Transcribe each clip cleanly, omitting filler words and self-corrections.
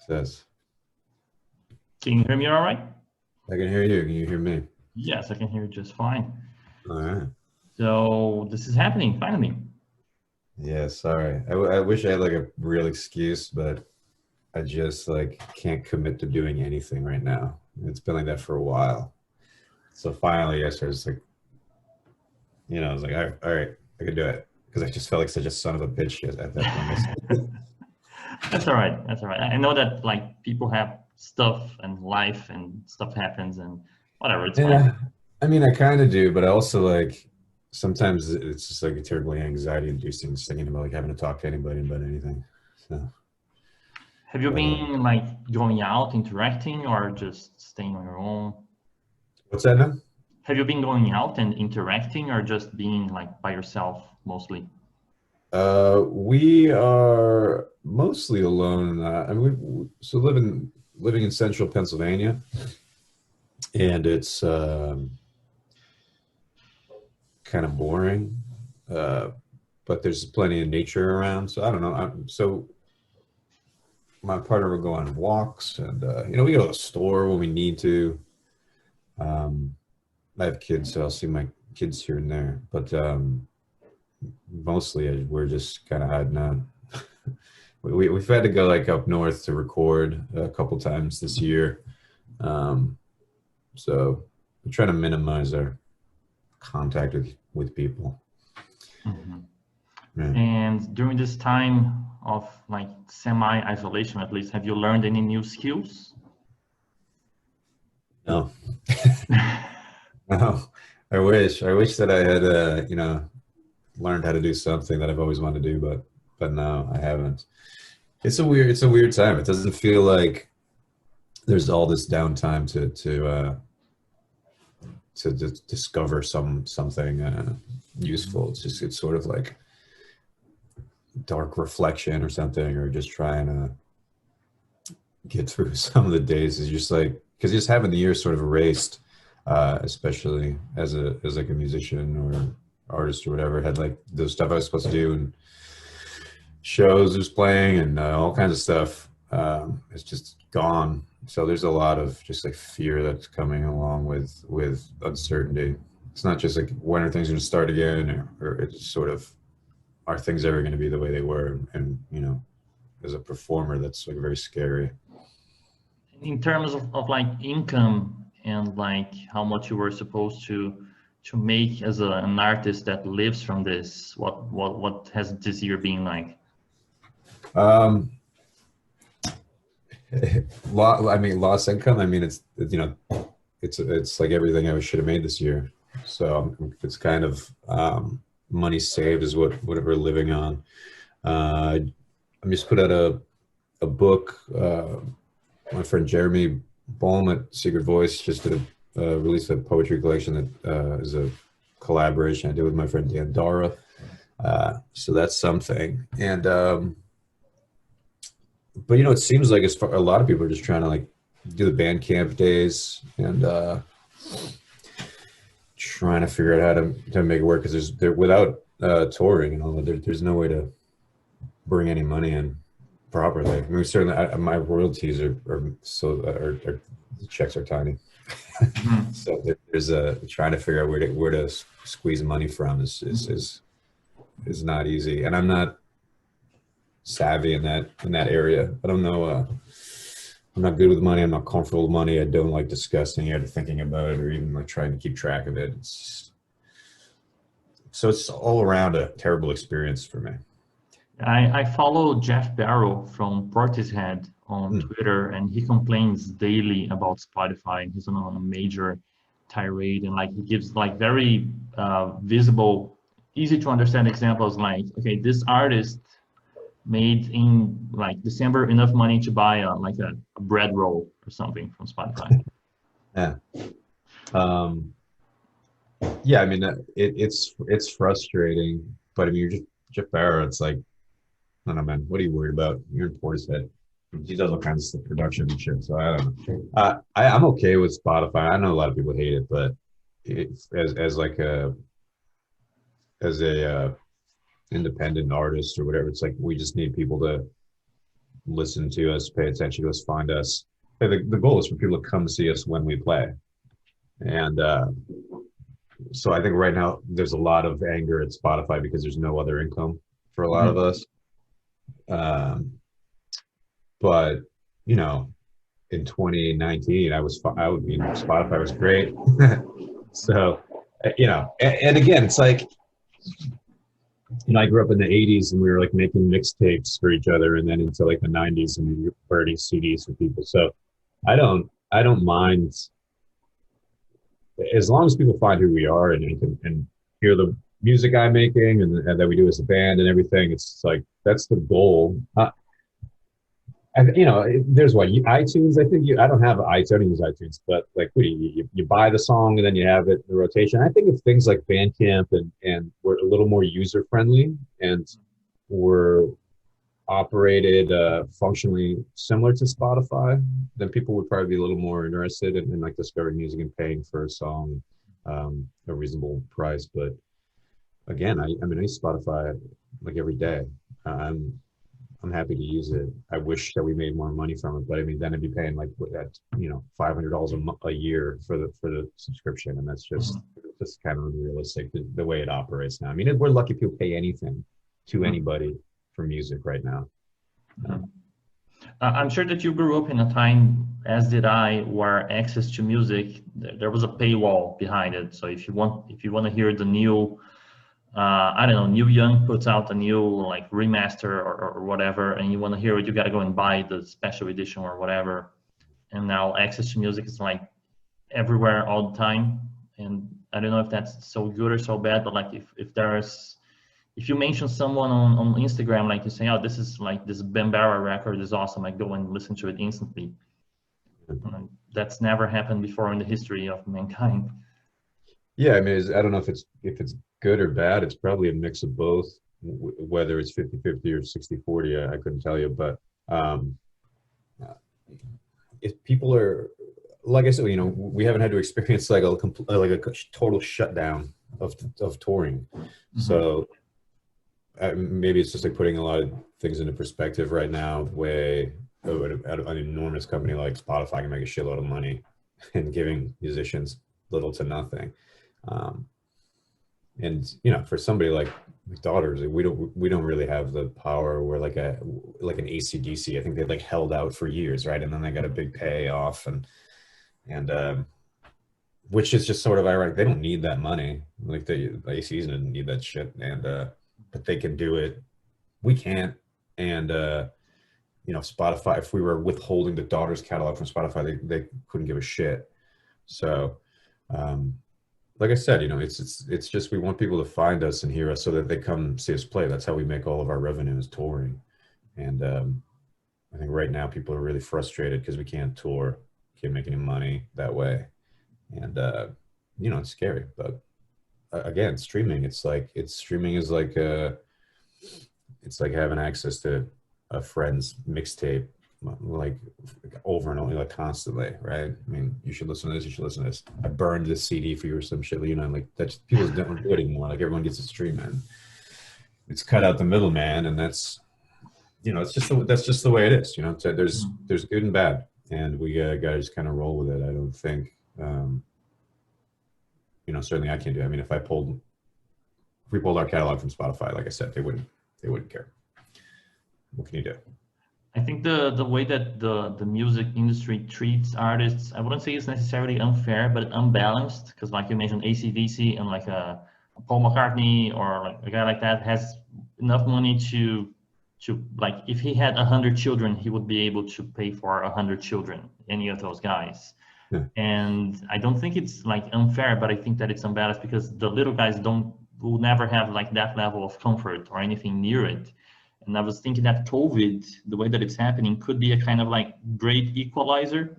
Says, Can you hear me all right? I can hear you. Can you hear me? Yes, I can hear you just fine. All right. So this is happening finally. Yeah, sorry. I wish I had like a real excuse, but I just like can't commit to doing anything right now. It's been like that for a while. So finally, yesterday, I was like, I was like, all right, I can do it. Because I just felt like such a son of a bitch at that point. That's all right. That's all right. I know that like people have stuff and life and stuff happens and whatever. It's fine. Yeah, I mean, I kind of do, but I also like sometimes it's just like a terribly anxiety-inducing just thinking about like having to talk to anybody about anything. So, Have you but been like going out, interacting, or just staying on your own? what's that now? Have you been going out and interacting, or just being like by yourself mostly? We are mostly alone. I mean, so living in central Pennsylvania, and it's kind of boring. Uh, but there's plenty of nature around. So I don't know. So my partner will go on walks, and we go to the store when we need to. Um, I have kids, so I'll see my kids here and there. But mostly we're just kind of hiding out. We've had to go like up north to record a couple times this year. Um, so we're trying to minimize our contact with people. Mhm. Yeah. And during this time of like semi-isolation, at least, have you learned any new skills? No, no. I wish that I had, learned how to do something that I've always wanted to do, but no, I haven't. It's a weird time. It doesn't feel like there's all this downtime to discover something useful. It's sort of like dark reflection or something, or just trying to get through some of the days is just like because just having the year sort of erased, especially as like a musician or artist or whatever, had like the stuff I was supposed to do and shows was playing and all kinds of stuff. It's just gone. So there's a lot of just like fear that's coming along with uncertainty. It's not just like when are things going to start again, or it's sort of are things ever going to be the way they were? And as a performer, that's like very scary. In terms of like income and like how much you were supposed to make as an artist that lives from this, what has this year been like? Um, I mean, lost income. I mean, it's like everything I should have made this year. So it's kind of money saved is what we're living on. I just put out a book. My friend Jeremy Baum at Secret Voice just did release a poetry collection that is a collaboration I did with my friend Dan Dara. So that's something. And but it seems like a lot of people are just trying to like do the band camp days and trying to figure out how to make it work because without touring and all that, there's no way to bring any money in properly. I mean, certainly my royalties are the checks are tiny. Mhm. So there's a trying to figure out where to squeeze money from is not easy, and I'm not savvy in that area. I don't know. I'm not good with money. I'm not comfortable with money. I don't like discussing it or thinking about it or even like trying to keep track of it. So it's all around a terrible experience for me. I follow Jeff Barrow from Portishead on Mm. Twitter, and he complains daily about Spotify. And he's on a major tirade, and like he gives like very visible, easy to understand examples. Like, okay, this artist made in like December enough money to buy like a bread roll or something from Spotify. Yeah. Um, yeah. I mean, it's frustrating, but I mean, you're just Jeff Barrow. It's like, I don't know, man. What are you worried about? You're in Portishead. He does all kinds of production and shit. So I don't know. I'm okay with Spotify. I know a lot of people hate it, but as like as a independent artist or whatever, it's like we just need people to listen to us, pay attention to us, find us. The goal is for people to come see us when we play. And so I think right now there's a lot of anger at Spotify because there's no other income for a lot of us. But you know, in 2019, Spotify was great. So, you know, and again, it's like, you know, I grew up in the 80s and we were like making mixtapes for each other, and then into like the 90s and we were burning CDs for people. So I don't mind, as long as people find who we are and hear the music I'm making and that we do as a band and everything. It's like, that's the goal. You know, there's iTunes. I don't have iTunes. I don't use iTunes, but like, you buy the song and then you have it in the rotation. I think if things like Bandcamp and were a little more user friendly and were operated functionally similar to Spotify, then people would probably be a little more interested in like discovering music and paying for a song a reasonable price. But again, I use Spotify like every day. I'm happy to use it. I wish that we made more money from it, but I mean, then I'd be paying like that, you know, $500 a year for the subscription, and that's just kind of unrealistic the way it operates now. I mean, we're lucky people pay anything to anybody for music right now. I'm sure that you grew up in a time, as did I, where access to music, there was a paywall behind it. So if you want to hear the new, I don't know, Neil Young puts out a new like remaster or whatever, and you want to hear it, you got to go and buy the special edition or whatever. And now access to music is like everywhere all the time. And I don't know if that's so good or so bad, but like if you mention someone on Instagram, like you say, oh, this is like this Bambara record is awesome, I go and listen to it instantly. And that's never happened before in the history of mankind. Yeah, I mean, I don't know if it's good or bad. It's probably a mix of both, whether it's 50-50 or 60-40, I couldn't tell you. But if people are, like I said, you know, we haven't had to experience like a total shutdown of touring. So maybe it's just like putting a lot of things into perspective right now, the way an enormous company like Spotify can make a shitload of money and giving musicians little to nothing. And you know, for somebody like Daughters, we don't really have the power. We're like an AC/DC. I think they like held out for years, right? And then they got a big payoff, and which is just sort of ironic. They don't need that money. Like the ACs didn't need that shit, and but they can do it. We can't. And you know, Spotify, if we were withholding the Daughters catalog from Spotify, they couldn't give a shit. So like I said, you know, it's just, we want people to find us and hear us so that they come see us play. That's how we make all of our revenue, is touring. And I think right now people are really frustrated because we can't tour, can't make any money that way. And you know, it's scary. But again, streaming, streaming is like it's like having access to a friend's mixtape, like over and over, like constantly, right? I mean, you should listen to this, you should listen to this. I burned this CD for you or some shit, you know, like that's, people don't do it anymore. Like everyone gets a stream, and it's cut out the middleman, and that's, you know, that's just the way it is, you know. So there's good and bad, and we gotta just kind of roll with it. I don't think you know, certainly I can't do it. I mean, if we pulled our catalog from Spotify, like I said, they wouldn't care. What can you do? I think the way that the music industry treats artists, I wouldn't say it's necessarily unfair, but unbalanced. Because like you mentioned, AC/DC and like a Paul McCartney or like a guy like that has enough money to like, if he had 100 children, he would be able to pay for 100 children, any of those guys. Yeah. And I don't think it's like unfair, but I think that it's unbalanced because the little guys will never have like that level of comfort or anything near it. And I was thinking that COVID, the way that it's happening, could be a kind of like great equalizer,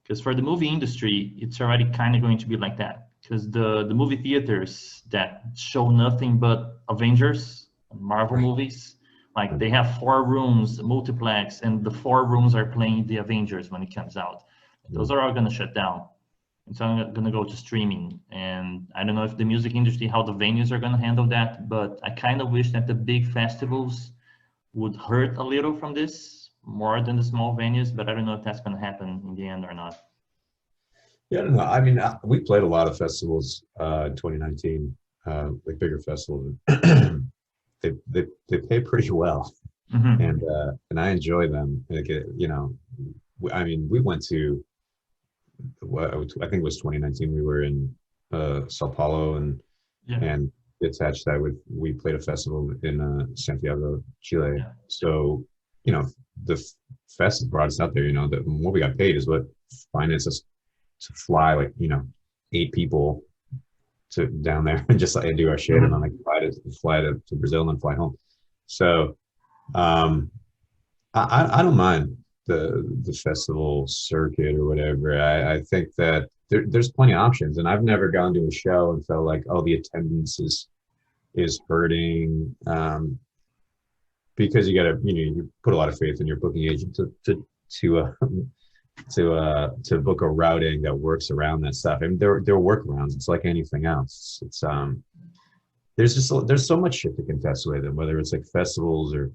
because for the movie industry, it's already kind of going to be like that. Because the movie theaters that show nothing but Avengers, Marvel movies, like they have 4 rooms, multiplex, and the 4 rooms are playing the Avengers when it comes out. Those are all going to shut down. It's all going to go to streaming. And I don't know if the music industry, how the venues are going to handle that, but I kind of wish that the big festivals would hurt a little from this, more than the small venues, but I don't know if that's going to happen in the end or not. Yeah, I don't know. I mean, we played a lot of festivals in 2019, like bigger festivals. They pay pretty well, Mm-hmm. and I enjoy them. Like, you know, I mean, we went to I think it was 2019. We were in Sao Paulo, Yeah, and attached that with we played a festival in Santiago, Chile. yeah, So you know, the fest brought us out there. You know, what we got paid is what finances to fly like 8 people to down there and just like do our shit and then mm-hmm. like fly to Brazil and then fly home. So um I don't mind the festival circuit or whatever. I think that there's plenty of options, and I've never gone to a show and felt like, oh, the attendance is hurting, because you gotta you put a lot of faith in your booking agent to to book a routing that works around that stuff. I mean, there are workarounds. It's like anything else. It's there's there's so much shit to contest with them, whether it's like festivals or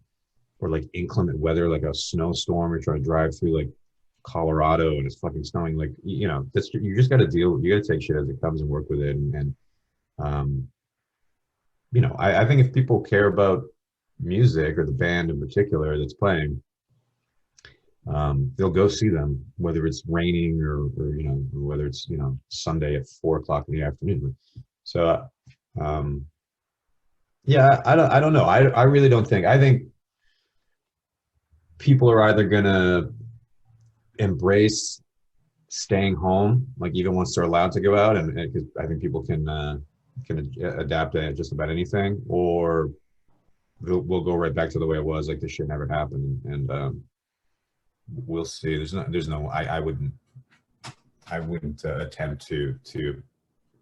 like inclement weather, like a snowstorm, or trying to drive through like Colorado and it's fucking snowing. Like that's you just got to deal. You got to take shit as it comes and work with it. And um, I think if people care about music or the band in particular that's playing, they'll go see them, whether it's raining or whether it's Sunday at 4 o'clock in the afternoon. So yeah, I don't know. I really don't think. I think people are either gonna embrace staying home, like even once they're allowed to go out, and because I think people can adapt to just about anything, or we'll go right back to the way it was, like this shit never happened, and we'll see. There's no. I wouldn't attempt to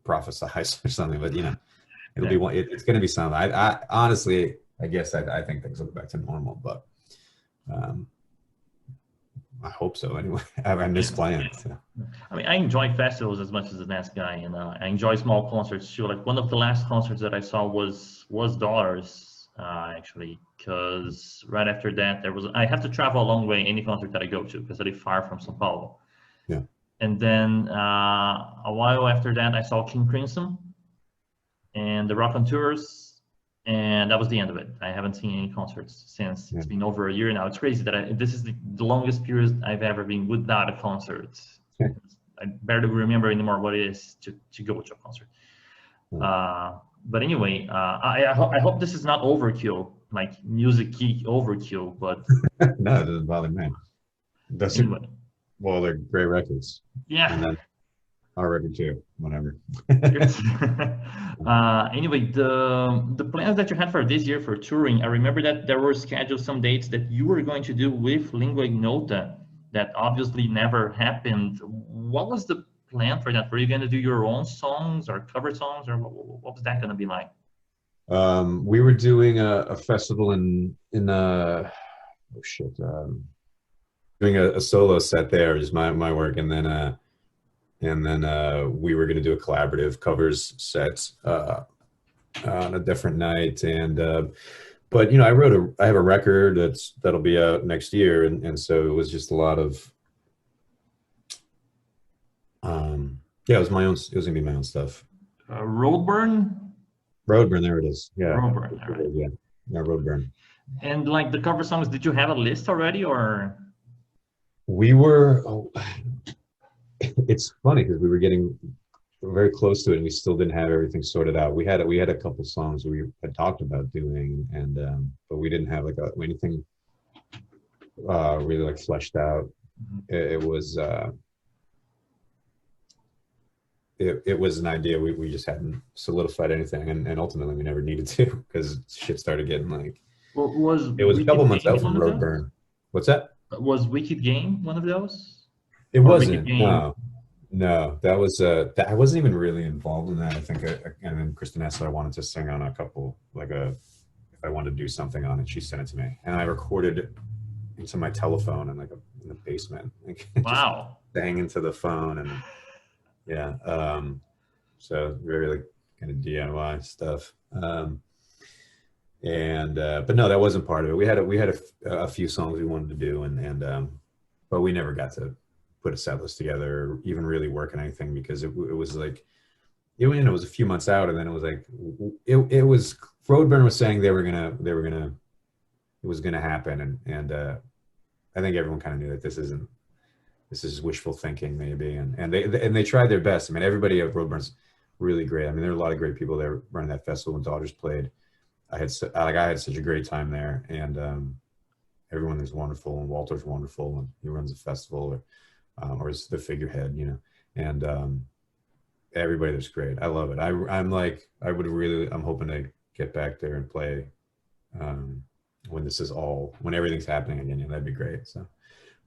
prophesize or something, but it'll be one. It's going to be something. I honestly, I guess I think things will go back to normal, but I hope so. Anyway, I miss playing. So. I mean, I enjoy festivals as much as the next guy, and I enjoy small concerts too. Like one of the last concerts that I saw was Dollars, actually, because right after that I have to travel a long way any concert that I go to because I live far from São Paulo. Yeah. And then a while after that, I saw King Crimson and the Rock on Tours. And that was the end of it. I haven't seen any concerts since. It's been over a year now. It's crazy that this is the longest period I've ever been without a concert. Yeah. I barely remember anymore what it is to go to a concert. But anyway, I hope this is not overkill, like music geek overkill. But no, it doesn't bother me. Anyway. Well, they're great records. Yeah. And then our record too, whatever. Anyway, the plans that you had for this year for touring, I remember that there were scheduled some dates that you were going to do with Lingua Ignota that obviously never happened. What was the plan for that? Were you going to do your own songs or cover songs, or what was that going to be like? We were doing a festival in doing a solo set there, just my work, and then we were going to do a collaborative covers set on a different night. And but I have a record that'll be out next year, and so it was just a lot of it was my own. It was gonna be my own stuff. Roadburn, there it is. Yeah, Roadburn. All right. Yeah, Roadburn. And like the cover songs, did you have a list already, or? We were. It's funny because we were getting very close to it, and we still didn't have everything sorted out. We had a couple songs we had talked about doing, and but we didn't have like anything really like fleshed out. It was it was an idea. We just hadn't solidified anything, and ultimately we never needed to because shit started getting like. Well, it was a couple months out from Roadburn. What's that? Was Wicked Game one of those? It wasn't. No, that was I wasn't even really involved in that. I think, and then Kristinessa, I wanted to sing on a couple, if I wanted to do something on it, she sent it to me, and I recorded it into my telephone in in the basement. Wow. Just sang into the phone, and yeah, so very like kind of DIY stuff. And but no, that wasn't part of it. We had a few songs we wanted to do, and but we never got to put a set list together, or even really work on anything, because it was like it was a few months out, and then it was like it was Roadburn was saying they were gonna it was gonna happen, and I think everyone kind of knew that this is wishful thinking maybe, and they tried their best. I mean, everybody at Roadburn's really great. I mean, there were a lot of great people there running that festival when Daughters played. I had such a great time there, and everyone is wonderful, and Walter's wonderful, and he runs a festival, or is the figurehead, and everybody there's great. I love it. I'm hoping to get back there and play when when everything's happening again. That'd be great. So,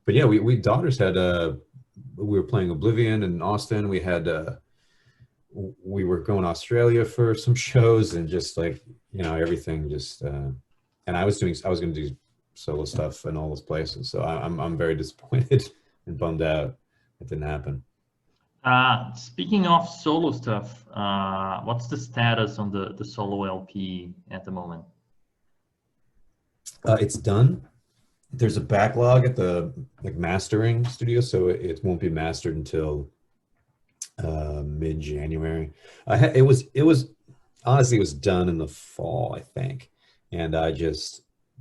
but yeah, we Daughters had we were playing Oblivion in Austin. We were going to Australia for some shows, and just like, everything just, and I was going to do solo stuff in all those places. So I'm very disappointed and bummed out it didn't happen. Speaking of solo stuff, what's the status on the solo LP at the moment? It's done. There's a backlog at the mastering studio, so it won't be mastered until mid-January. It was honestly, it was done in the fall, I think, and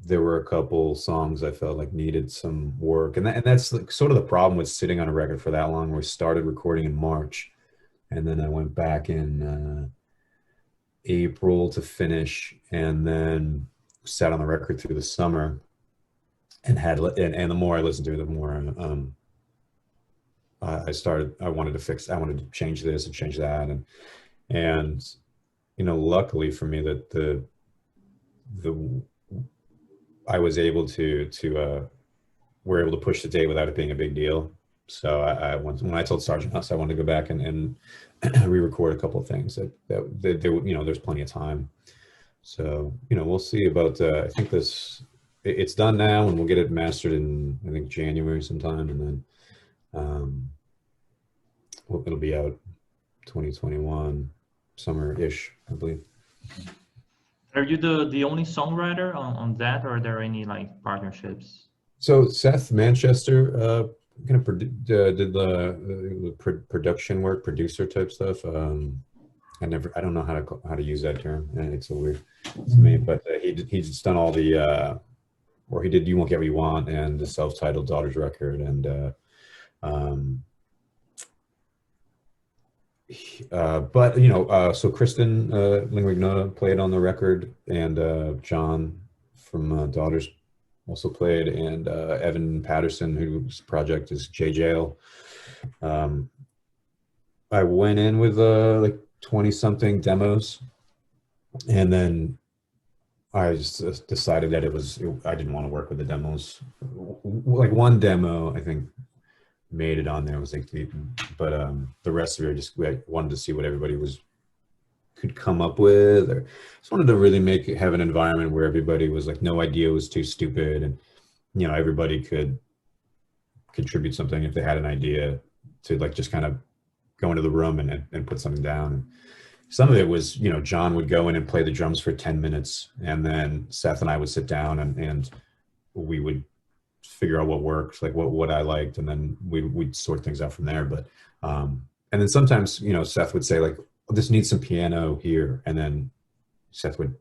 there were a couple songs I felt like needed some work, and that's like sort of the problem with sitting on a record for that long. We started recording in March, and then I went back in April to finish, and then sat on the record through the summer, and the more I listened to it, the more I wanted to change this and change that, and luckily for me that the I was able to we're able to push the date without it being a big deal. So when I told Sergeant House I wanted to go back and re-record a couple of things that there's plenty of time. So we'll see about I think it's done now, and we'll get it mastered in, I think, January sometime, and then it'll be out 2021 summer-ish, I believe. Are you the only songwriter on that, or are there any like partnerships? So Seth Manchester did the production work, producer type stuff. I don't know how to use that term, and it's so weird to me. But he's done all the or he did "You Won't Get What You Want" and the self-titled Daughters record, and so Kristen Lingwignota played on the record, and John from Daughters also played, and Evan Patterson, whose project is J Jail. I went in with like 20-something demos, and then I just decided that I didn't want to work with the demos. Like one demo, I think, made it on there. It was like, but the rest of it, I wanted to see what everybody could come up with, or just wanted to really have an environment where everybody was like, no idea was too stupid, and everybody could contribute something if they had an idea, to like just kind of go into the room and put something down. And some of it was, John would go in and play the drums for 10 minutes, and then Seth and I would sit down and we would figure out what worked, like what I liked, and then we'd sort things out from there. But and then sometimes Seth would say like, oh, this needs some piano here, and then Seth would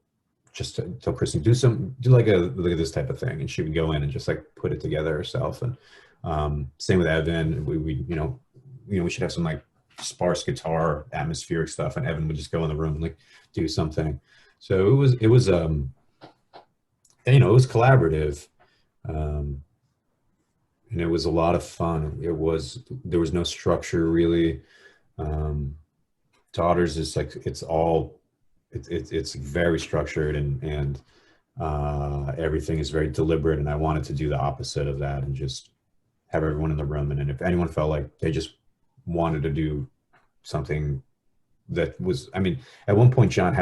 just tell Kristen, do like this type of thing, and she would go in and just like put it together herself. And same with Evan. We should have some like sparse guitar atmospheric stuff, and Evan would just go in the room and like do something. So it was collaborative. And it was a lot of fun. There was no structure really. Daughters is like, it's very structured, and everything is very deliberate. And I wanted to do the opposite of that and just have everyone in the room. And if anyone felt like they just wanted to do something that was, I mean, at one point John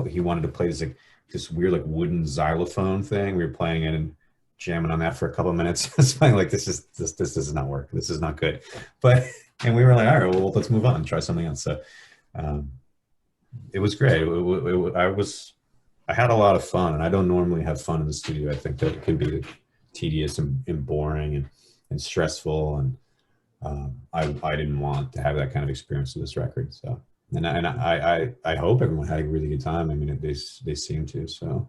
he wanted to play this weird like wooden xylophone thing. We were playing it and jamming on that for a couple of minutes. It's like, this does not work. This is not good. And we were like, all right, well, let's move on and try something else. So it was great. I had a lot of fun, and I don't normally have fun in the studio. I think that it can be tedious and boring and stressful, and I didn't want to have that kind of experience with this record. So, and I hope everyone had a really good time. I mean, they seem to. So,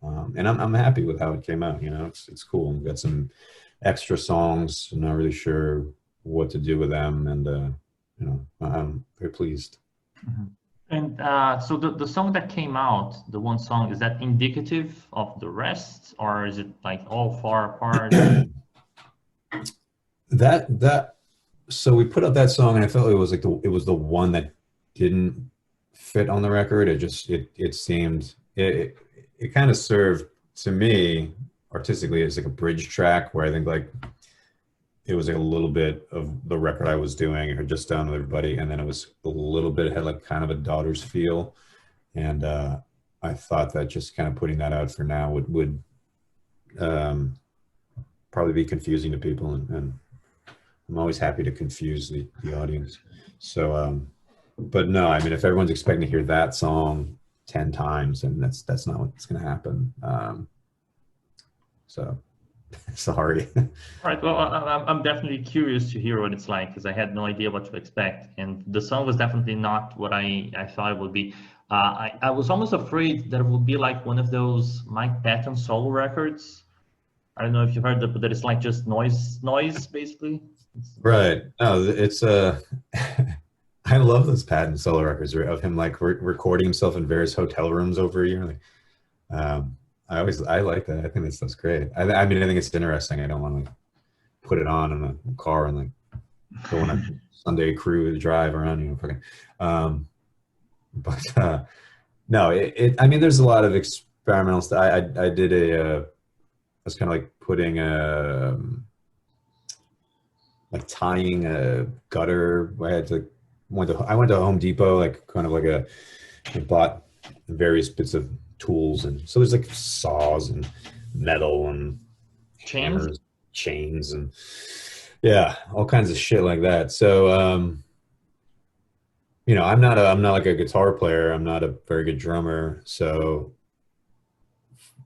and I'm happy with how it came out. You know, it's cool. We've got some extra songs. I'm not really sure what to do with them, and you know, I'm very pleased. Mhm. And so the song that came out, the one song, is that indicative of the rest, or is it like all far apart? That so we put up that song, and I felt it was the one that didn't fit on the record. It seemed it kind of served to me artistically as like a bridge track where I think like it was like a little bit of the record I was doing or just done with everybody, and then it was a little bit, it had like kind of a daughter's feel, and I thought that just kind of putting that out for now would um, probably be confusing to people, and I'm always happy to confuse the audience. So, but no, I mean, if everyone's expecting to hear that song 10 times, and that's not what's going to happen. So, sorry. All right. Well, I'm definitely curious to hear what it's like because I had no idea what to expect, and the song was definitely not what I thought it would be. I was almost afraid that it would be like one of those Mike Patton solo records. I don't know if you heard that, but that it's like just noise basically. Right. No, it's I love those Patton solo records of him like recording himself in various hotel rooms over a year. Like, I like that. I think that's great. I mean, I think it's interesting. I don't want to like, put it on in a car and like go on a Sunday cruise drive around, you know, fucking. But no, I mean, there's a lot of experimental stuff. I did I was kind of like putting like tying a gutter. I had to I went to Home Depot, like kind of like I bought various bits of tools, and so there's like saws and metal and Chains? hammers, chains, and yeah, all kinds of shit like that. So you know, I'm not like a guitar player. I'm not a very good drummer. So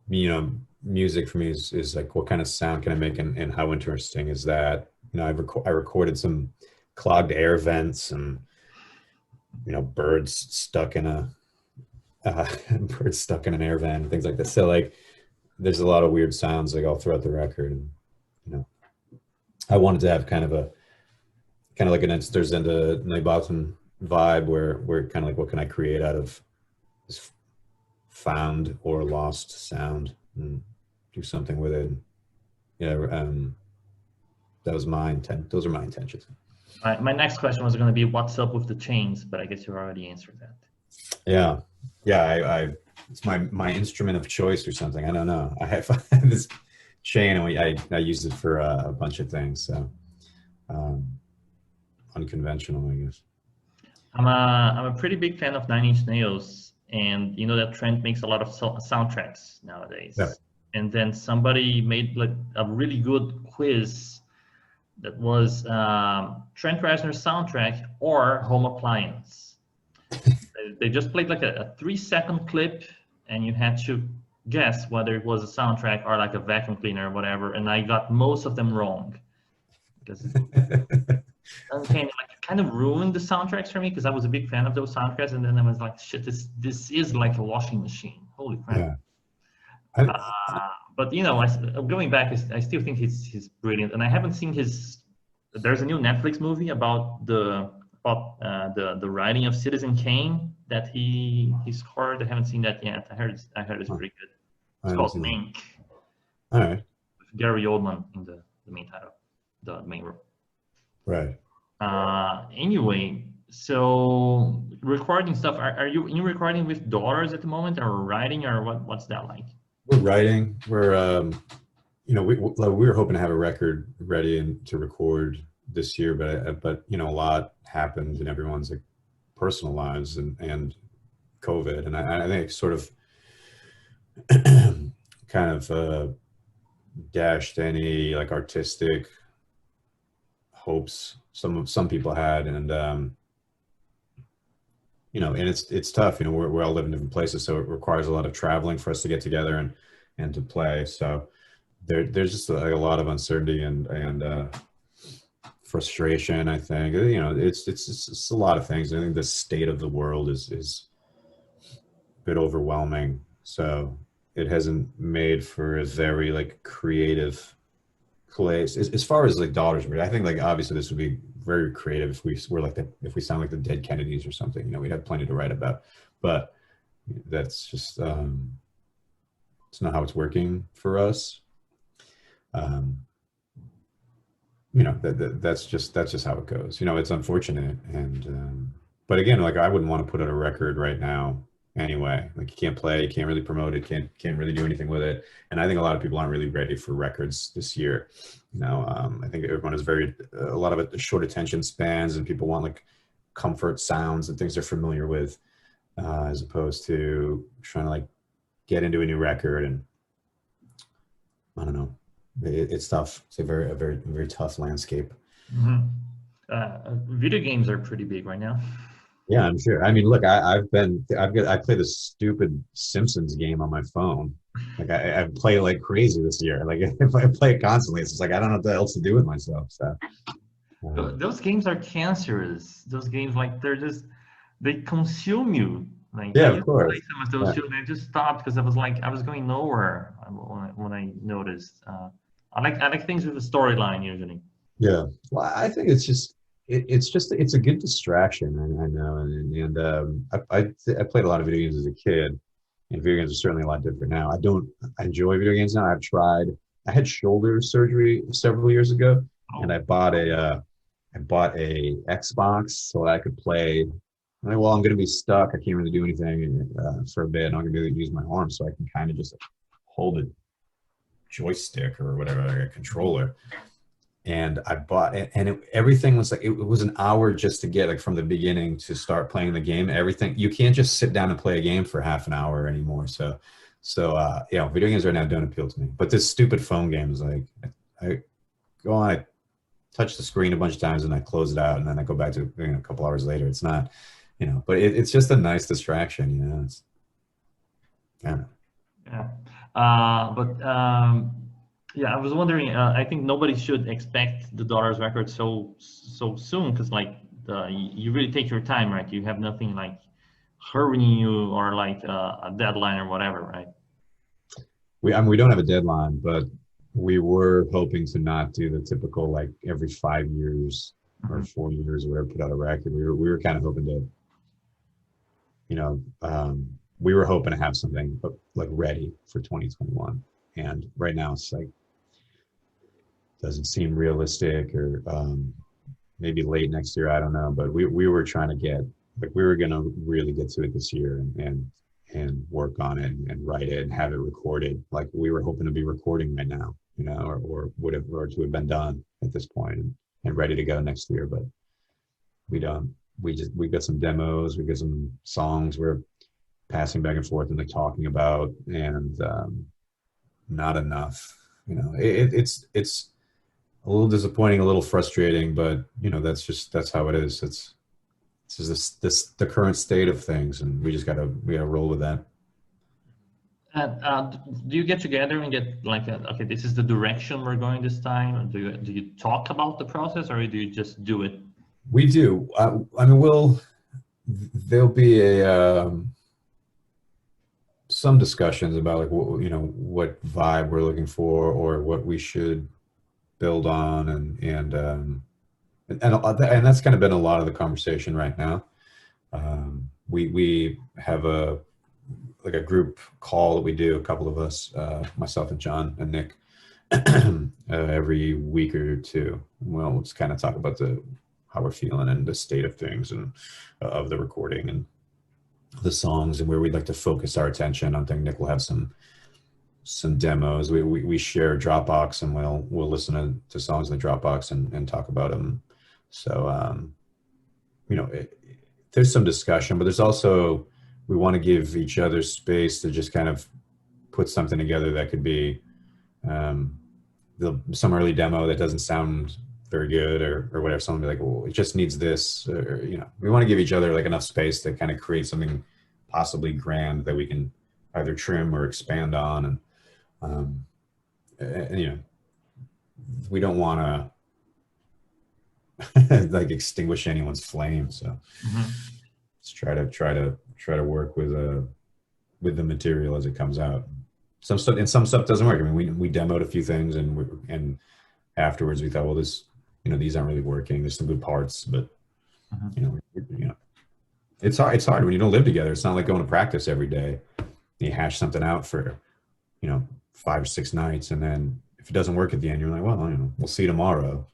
you know, music for me is like what kind of sound can I make, and how interesting is that? You know, I recorded some clogged air vents and you know birds stuck in a birds stuck in an air vent and things like that. So like there's a lot of weird sounds like all throughout the record, and you know I wanted to have kind of like an Ensters and a Neighbotten vibe where kind of like what can I create out of this found or lost sound and do something with it. Yeah, that was my intent. Those are my intentions. My next question was going to be what's up with the chains, but I guess you already answered that. Yeah, yeah. I it's my instrument of choice or something. I don't know. I have this chain, and I use it for a bunch of things. So um, unconventional, I guess. I'm a pretty big fan of Nine Inch Nails, and you know that Trent makes a lot of soundtracks nowadays. Yeah. And then somebody made like a really good quiz that was Trent Reznor's soundtrack or Home Appliance. They just played like a 3-second clip, and you had to guess whether it was a soundtrack or like a vacuum cleaner or whatever. And I got most of them wrong because it kind of ruined the soundtracks for me because I was a big fan of those soundtracks, and then I was like, shit, this is like a washing machine. Holy crap! Yeah. But you know, going back, I still think he's brilliant, and I haven't seen his. There's a new Netflix movie about the writing of Citizen Kane that he scored. I haven't seen that yet. I heard it's pretty good. It's called Mank. All right. With Gary Oldman in the main title, the main role. Right. Anyway, so recording stuff. Are you recording with daughters at the moment, or writing, or what's that like? We're writing. We're you know we were hoping to have a record ready and to record this year, but you know a lot happened in everyone's like personal lives and COVID, and I think it sort of kind of dashed any like artistic hopes some people had, and you know, and it's tough. You know, we all live in different places, so it requires a lot of traveling for us to get together and to play. So there's just a lot of uncertainty and frustration. I think, you know, it's a lot of things. I think the state of the world is a bit overwhelming. So it hasn't made for a very like creative place as far as like dollars. I think like obviously this would be very creative if we were like if we sound like the Dead Kennedys or something. You know, we'd have plenty to write about. But that's just it's not how it's working for us. You know, that's just how it goes. You know, it's unfortunate, and but again, like I wouldn't want to put out a record right now anyway. Like you can't play, you can't really promote it, can't really do anything with it. And I think a lot of people aren't really ready for records this year. You know, I think everyone is a lot of it short attention spans, and people want like comfort sounds and things they're familiar with, as opposed to trying to like get into a new record. And I don't know, it's tough. It's a very tough landscape. Mm-hmm. Video games are pretty big right now. Yeah, I'm sure. I mean, look, I play this stupid Simpsons game on my phone. Like I play like crazy this year. Like if I play it constantly, it's just like I don't know what else to do with myself. So those games are cancerous. Those games, like they consume you. Like yeah, I of used to course. play some of those too, and I just stopped because I was going nowhere when I noticed. I like things with a storyline usually. Yeah. Well, I think it's a good distraction. I know, I played a lot of video games as a kid, and video games are certainly a lot different now. I enjoy video games now. I've tried. I had shoulder surgery several years ago, and I bought a Xbox so that I could play. Well, I'm going to be stuck. I can't really do anything for a bit. And I'm going to use my arm so I can kind of just hold a joystick or whatever, like a controller. And I bought it, and everything was like, it was an hour just to get like from the beginning to start playing the game. Everything, you can't just sit down and play a game for half an hour anymore. So yeah, video games right now don't appeal to me. But this stupid phone game is like, I go on, I touch the screen a bunch of times and I close it out, and then I go back to a couple hours later. It's not, you know, but it's just a nice distraction, you know. It's, I don't know. Yeah. Yeah, I was wondering. I think nobody should expect the Dollars record so soon, because like you really take your time, right? You have nothing like hurrying you or like a deadline or whatever, right? We don't have a deadline, but we were hoping to not do the typical like every 5 years or 4 years or whatever put out a record. We were kind of hoping to, you know, we were hoping to have something like ready for 2021. And right now it's like, doesn't seem realistic, or maybe late next year. I don't know, but we were trying to get, like, we were going to really get to it this year and work on it and write it and have it recorded. Like we were hoping to be recording right now, you know, or to have been done at this point and ready to go next year. But we don't. We got some demos, we got some songs we're passing back and forth and like talking about, and not enough. You know, it's a little disappointing, a little frustrating, but you know, that's how it is. It's just the current state of things, and we gotta roll with that. Do you get together and get like, okay, this is the direction we're going this time? Or do you talk about the process, or do you just do it? We do. I mean, there'll be some discussions about like what vibe we're looking for or what we should build on, and that's kind of been a lot of the conversation right now. We have a group call that we do, a couple of us, myself and John and Nick, every week or two. We'll just kind of talk about how we're feeling and the state of things and of the recording and the songs and where we'd like to focus our attention. I think Nick will have some demos. We share Dropbox, and we'll listen to songs in the Dropbox and talk about them. So there's some discussion, but there's also, we want to give each other space to just kind of put something together that could be some early demo that doesn't sound very good or whatever. Someone will be like, well, it just needs this, or, you know, we want to give each other like enough space to kind of create something possibly grand that we can either trim or expand on. And you know, we don't want to like extinguish anyone's flame. So just try to work with the material as it comes out. Some stuff doesn't work. I mean, we demoed a few things, and afterwards we thought, well, this, you know, these aren't really working. There's some good parts, but you know, it's hard when you don't live together. It's not like going to practice every day. You hash something out for, you know, 5 or 6 nights, and then if it doesn't work at the end, you're like, well, you know, we'll see tomorrow.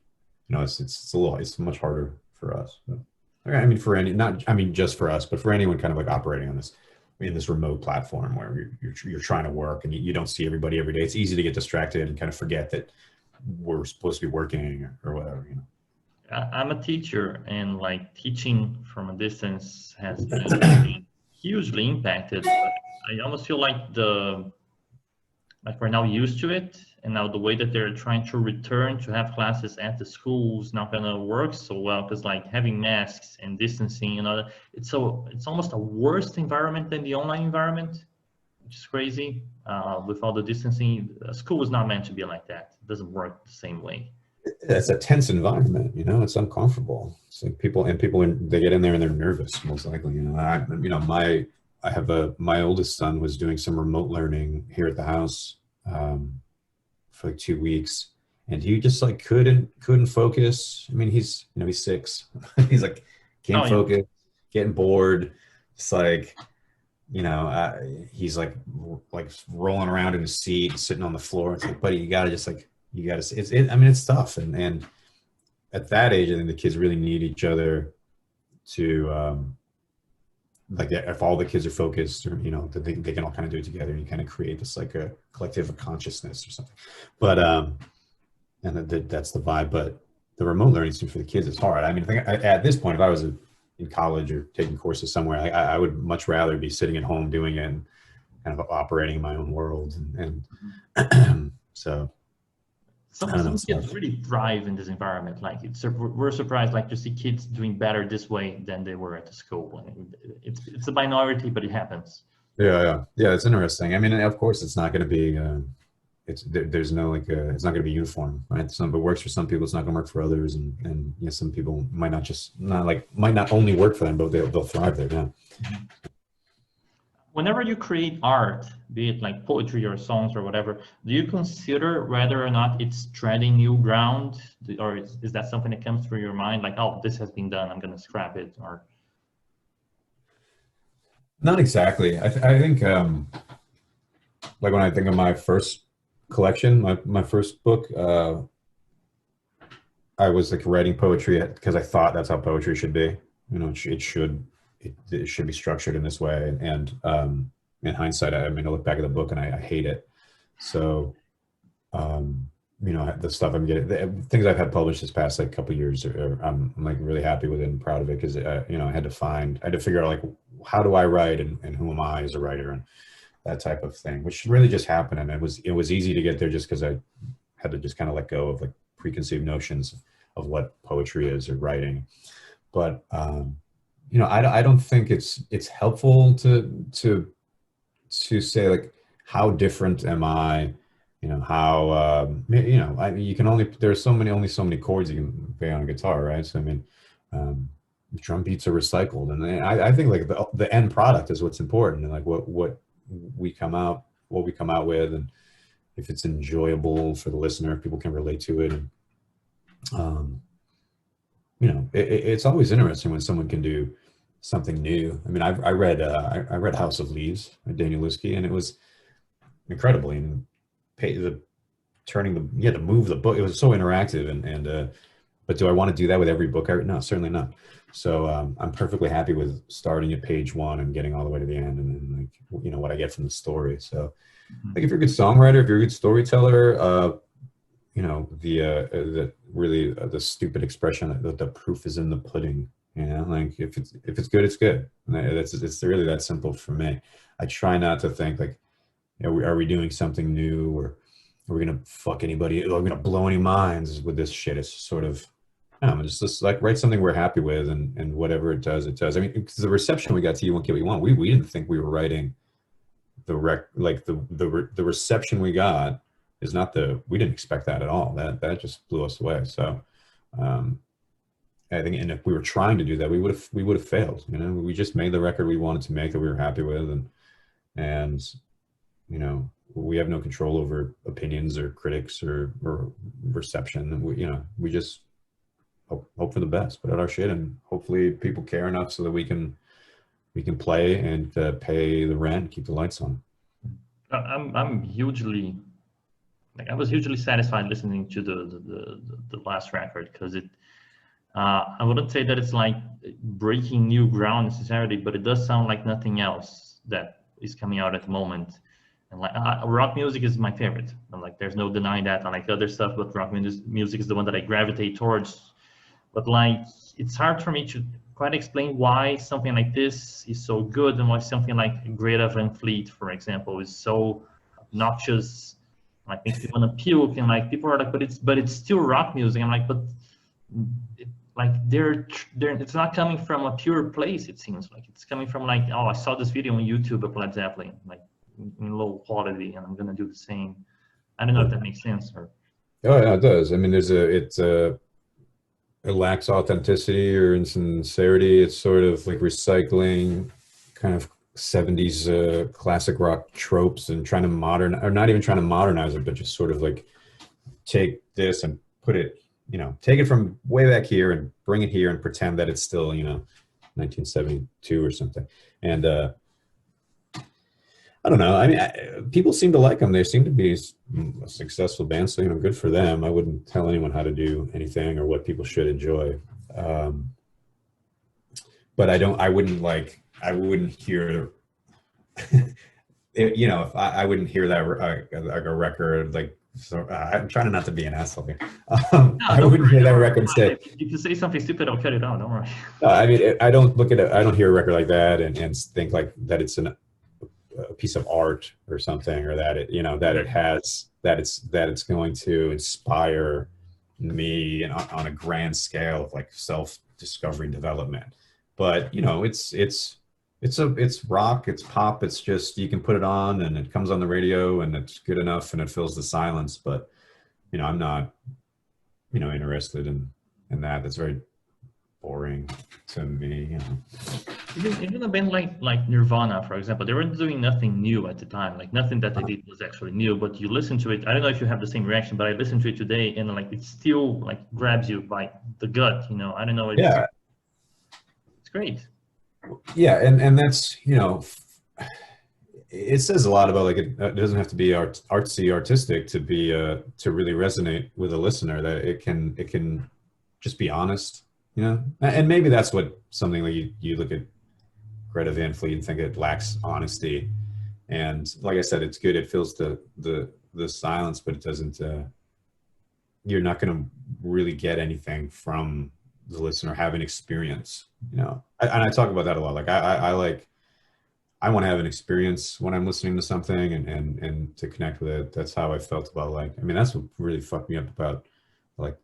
You know, it's much harder for us. But, I mean, I mean just for us, but for anyone kind of like operating on this in this remote platform where you're trying to work and you don't see everybody every day. It's easy to get distracted and kind of forget that we're supposed to be working or whatever, you know. I'm a teacher, and like teaching from a distance has been hugely impacted. But I almost feel like we're now used to it, and now the way that they're trying to return to have classes at the school is not gonna work so well, because like having masks and distancing, you know, it's almost a worse environment than the online environment, which is crazy. With all the distancing, school is not meant to be like that. It doesn't work the same way. It's a tense environment, you know. It's uncomfortable. It's like people they get in there and they're nervous, most likely. You know, my oldest son was doing some remote learning here at the house for like 2 weeks, and he just like couldn't focus. I mean, he's 6. He's like can't focus, getting bored. It's like, you know, he's like rolling around in his seat, sitting on the floor. It's like, buddy, you gotta I mean, it's tough, and at that age, I think the kids really need each other to like, if all the kids are focused, or, you know, that they can all kind of do it together, and you kind of create this like a collective consciousness or something. But and that's the vibe. But the remote learning student for the kids is hard. I mean, I think at this point, if I was in college or taking courses somewhere, I would much rather be sitting at home doing it and kind of operating in my own world. And so some kids really thrive in this environment. Like we're surprised like to see kids doing better this way than they were at the school. It's a minority, but it happens. Yeah. It's interesting. I mean, of course, it's not going to be. There's no like. It's not going to be uniform, right? If it works for some people, it's not going to work for others, and you know, some people might not only work for them, but they'll thrive there. Yeah. Whenever you create art, be it like poetry or songs or whatever, do you consider whether or not it's treading new ground, or is that something that comes through your mind, like, oh, this has been done, I'm going to scrap it? Or not exactly. I think like when I think of my first collection, my first book, I was like writing poetry because I thought that's how poetry should be. You know, it should be structured in this way. And in hindsight, I mean, I look back at the book and I hate it. So, you know, the stuff I'm getting, the things I've had published this past like couple of years, I'm like really happy with it and proud of it, because you know, I had to figure out like, how do I write, and who am I as a writer, and that type of thing, which really just happened. And it was easy to get there just because I had to just kind of let go of like preconceived notions of what poetry is or writing. But you know, I don't think it's helpful to say like, how different am I? You know, how you know, you can only, there's only so many chords you can play on a guitar, right? So I mean, drum beats are recycled, and I think like the end product is what's important, and like what we come out with, and if it's enjoyable for the listener, if people can relate to it. And you know, it's always interesting when someone can do something new. I mean, I read House of Leaves by Daniel Lewski, and it was incredible. And you had to move the book. It was so interactive, and but do I want to do that with every book? No, certainly not. So I'm perfectly happy with starting at page 1 and getting all the way to the end, and then like, you know, what I get from the story. So like, if you're a good songwriter, if you're a good storyteller, you know, the stupid expression that the proof is in the pudding. You know, like if it's good, it's good. And it's really that simple for me. I try not to think like, you know, are we doing something new, or are we gonna fuck anybody? Are we gonna blow any minds with this shit? It's sort of, I don't know, just like write something we're happy with, and whatever it does, it does. I mean, because the reception we got to You Won't Get What You Want, we didn't think we were writing the reception we got is not we didn't expect that at all. That just blew us away. So I think, and if we were trying to do that, we would have failed. You know, we just made the record we wanted to make that we were happy with, and you know, we have no control over opinions or critics or reception. And we just hope for the best, put out our shit, and hopefully people care enough so that we can play and pay the rent, keep the lights on. I'm hugely, like, I was hugely satisfied listening to the last record, because it, I wouldn't say that it's like breaking new ground necessarily, but it does sound like nothing else that is coming out at the moment. And like rock music is my favorite, and like there's no denying that. I like other stuff, but rock music is the one that I gravitate towards. But like, it's hard for me to quite explain why something like this is so good, and why something like Greta Van Fleet, for example, is so obnoxious. Like, makes people want to puke, and like people are like, but it's still rock music. I'm like, but like it's not coming from a pure place. It seems like it's coming from like, oh, I saw this video on YouTube of Led Zeppelin, like in low quality, and I'm gonna do the same. I don't know if that makes sense. Or oh yeah, it does. I mean, it lacks authenticity or sincerity. It's sort of like recycling kind of 70s classic rock tropes and trying to or not even trying to modernize it, but just sort of like take this and put it, take it from way back here and bring it here and pretend that it's still, 1972 or something. And I don't know. I mean, people seem to like them. They seem to be a successful band, so good for them. I wouldn't tell anyone how to do anything or what people should enjoy. But I wouldn't hear, if I wouldn't hear that like a record like. So I'm trying not to be an asshole here. I wouldn't hear that record and say, you can say something stupid, I'll cut it out. Don't worry. I mean, I don't look at it. I don't hear a record like that and think like that it's a piece of art or something, or that it's going to inspire me on a grand scale of like self-discovery development. But it's rock, it's pop, it's just, you can put it on and it comes on the radio and it's good enough and it fills the silence. But I'm not interested in that. That's very boring to me. Even a band like Nirvana, for example, they weren't doing nothing new at the time. Like, nothing that they did was actually new. But you listen to it, I don't know if you have the same reaction, but I listened to it today, and like it still like grabs you by the gut. I don't know. It's great. Yeah, and that's it says a lot about, like, it doesn't have to be artsy, artistic to be to really resonate with a listener. That it can just be honest. And maybe that's what something like you look at Greta Van Fleet and think it lacks honesty. And like I said, it's good. It fills the silence, but it doesn't. You're not going to really get anything from the listener, have an experience. And I talk about that a lot. Like I want to have an experience when I'm listening to something and to connect with it. That's how I felt about, like, I mean, that's what really fucked me up about, like,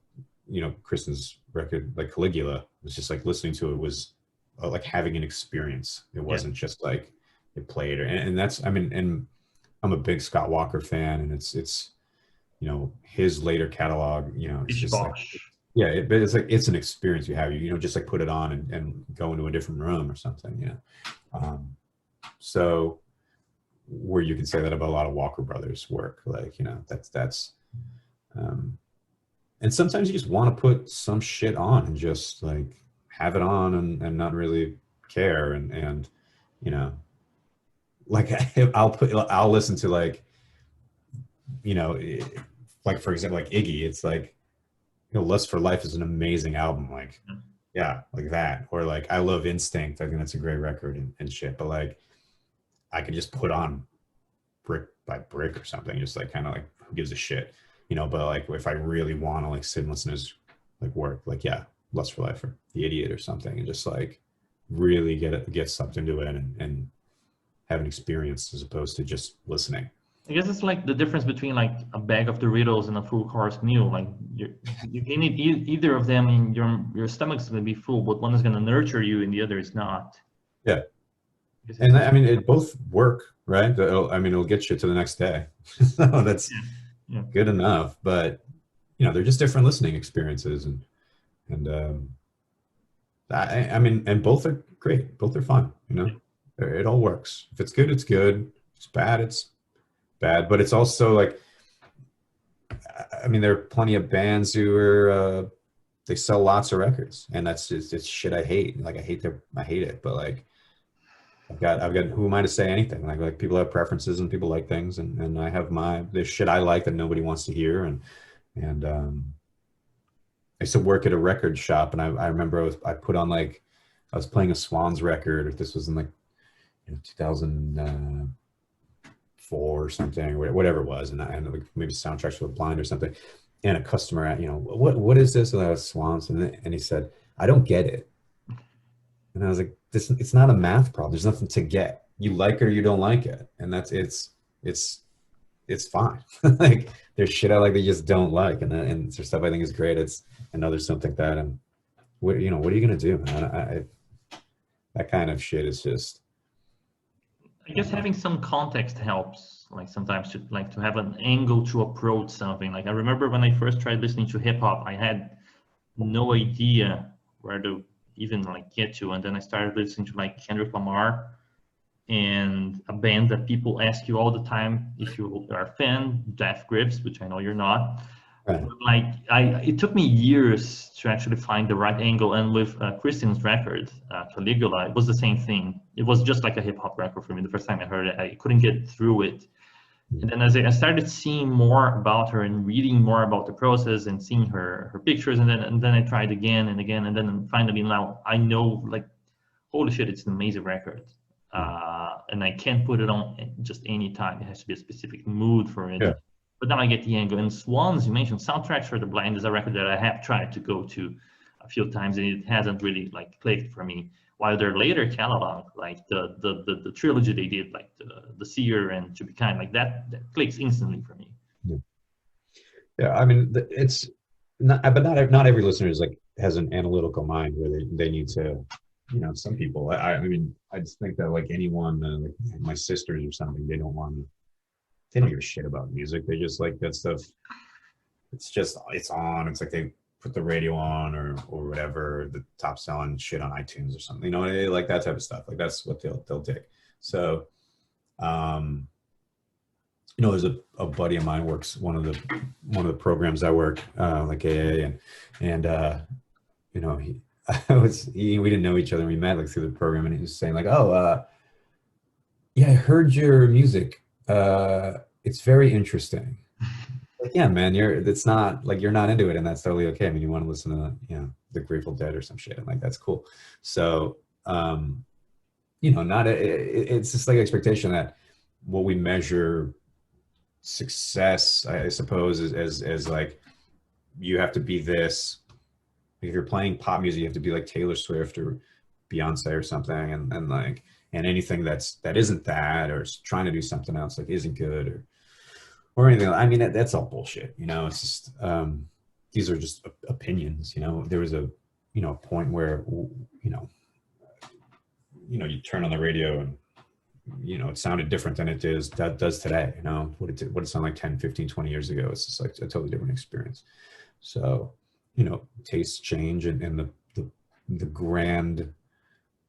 Kristen's record, like Caligula. It was just like listening to it was like having an experience. It wasn't just like it played, and that's, I mean, and I'm a big Scott Walker fan, and it's his later catalog, it's just like, but it's like, it's an experience you have, just like put it on and go into a different room or something, so where you can say that about a lot of Walker Brothers work, like, that's and sometimes you just want to put some shit on and just like have it on and not really care. And like I'll listen to, like, like, for example, like Iggy, it's like, Lust for Life is an amazing album. Like, yeah, like that. Or like, I love Instinct. I think that's a great record and shit. But like, I could just put on Brick by Brick or something, just like kind of like, who gives a shit? But like, if I really want to like sit and listen to his like work, like, yeah, Lust for Life or The Idiot or something, and just like really get sucked into it and have an experience as opposed to just listening. I guess it's like the difference between like a bag of Doritos and a full course meal. Like you can eat either of them, and your stomach's going to be full, but one is going to nurture you and the other is not. Yeah. Because And I mean, it both work, right? I mean, it'll get you to the next day. So that's yeah. good enough. But, you know, they're just different listening experiences. And I mean, and both are great. Both are fun, you know? It all works. If it's good, it's good. If it's bad, it's bad. But it's also like, I mean, there are plenty of bands who are, they sell lots of records, and that's just, it's shit I hate. Like, I hate it. But like, I've got, who am I to say anything? Like people have preferences and people like things, and I have there's shit I like that nobody wants to hear. And I used to work at a record shop, and I remember I put on like, I was playing a Swans record. This was in like, 2004 or something, or whatever it was. And like maybe Soundtracks for the Blind or something. And a customer, what is this? And I was Swans. And he said, I don't get it. And I was like, it's not a math problem. There's nothing to get. You like it or you don't like it. And it's fine. Like there's shit I like that you just don't like. And there's stuff I think is great. I know there's something that, and what are you going to do, man? That kind of shit is just. I guess having some context helps. Like sometimes to have an angle to approach something. Like I remember when I first tried listening to hip hop, I had no idea where to even like get to, and then I started listening to like Kendrick Lamar and a band that people ask you all the time if you are a fan, Death Grips, which I know you're not. Right. Like it took me years to actually find the right angle. And with Christian's record, Caligula, it was the same thing. It was just like a hip hop record for me. The first time I heard it, I couldn't get through it. And then as I started seeing more about her and reading more about the process and seeing her pictures, and then I tried again and again, and then finally now I know, like, holy shit, it's an amazing record. And I can't put it on just any time. It has to be a specific mood for it. Yeah. But now I get the angle. And Swans, you mentioned, Soundtracks for the Blind is a record that I have tried to go to a few times, and it hasn't really like clicked for me. While their later catalog, like the trilogy they did, like the Seer and To Be Kind, like that clicks instantly for me. Yeah, I mean, it's not, but not every listener is like has an analytical mind where they need to, some people. I mean, I just think that like anyone, like my sisters or something, they don't give a shit about music. They just like that stuff. It's on. It's like they put the radio on or whatever, the top selling shit on iTunes or something. They like that type of stuff. Like that's what they'll dig. So, there's a buddy of mine works one of the programs I work, like AA, and we didn't know each other. We met like through the program, and he was saying like, yeah, I heard your music. It's very interesting. Like, yeah, man, it's not like you're not into it, and that's totally okay. I mean, you want to listen to the Grateful Dead or some shit, and like that's cool. So, it's just like expectation that what we measure success, I suppose, as like you have to be this. If you're playing pop music, you have to be like Taylor Swift or Beyonce or something, and anything that isn't that or is trying to do something else like isn't good or anything. I mean, that's all bullshit. It's just these are just opinions. There was a point where you turn on the radio and it sounded different than it does today. What it sounded like 10, 15, 20 years ago. It's just like a totally different experience. So tastes change, and the grand,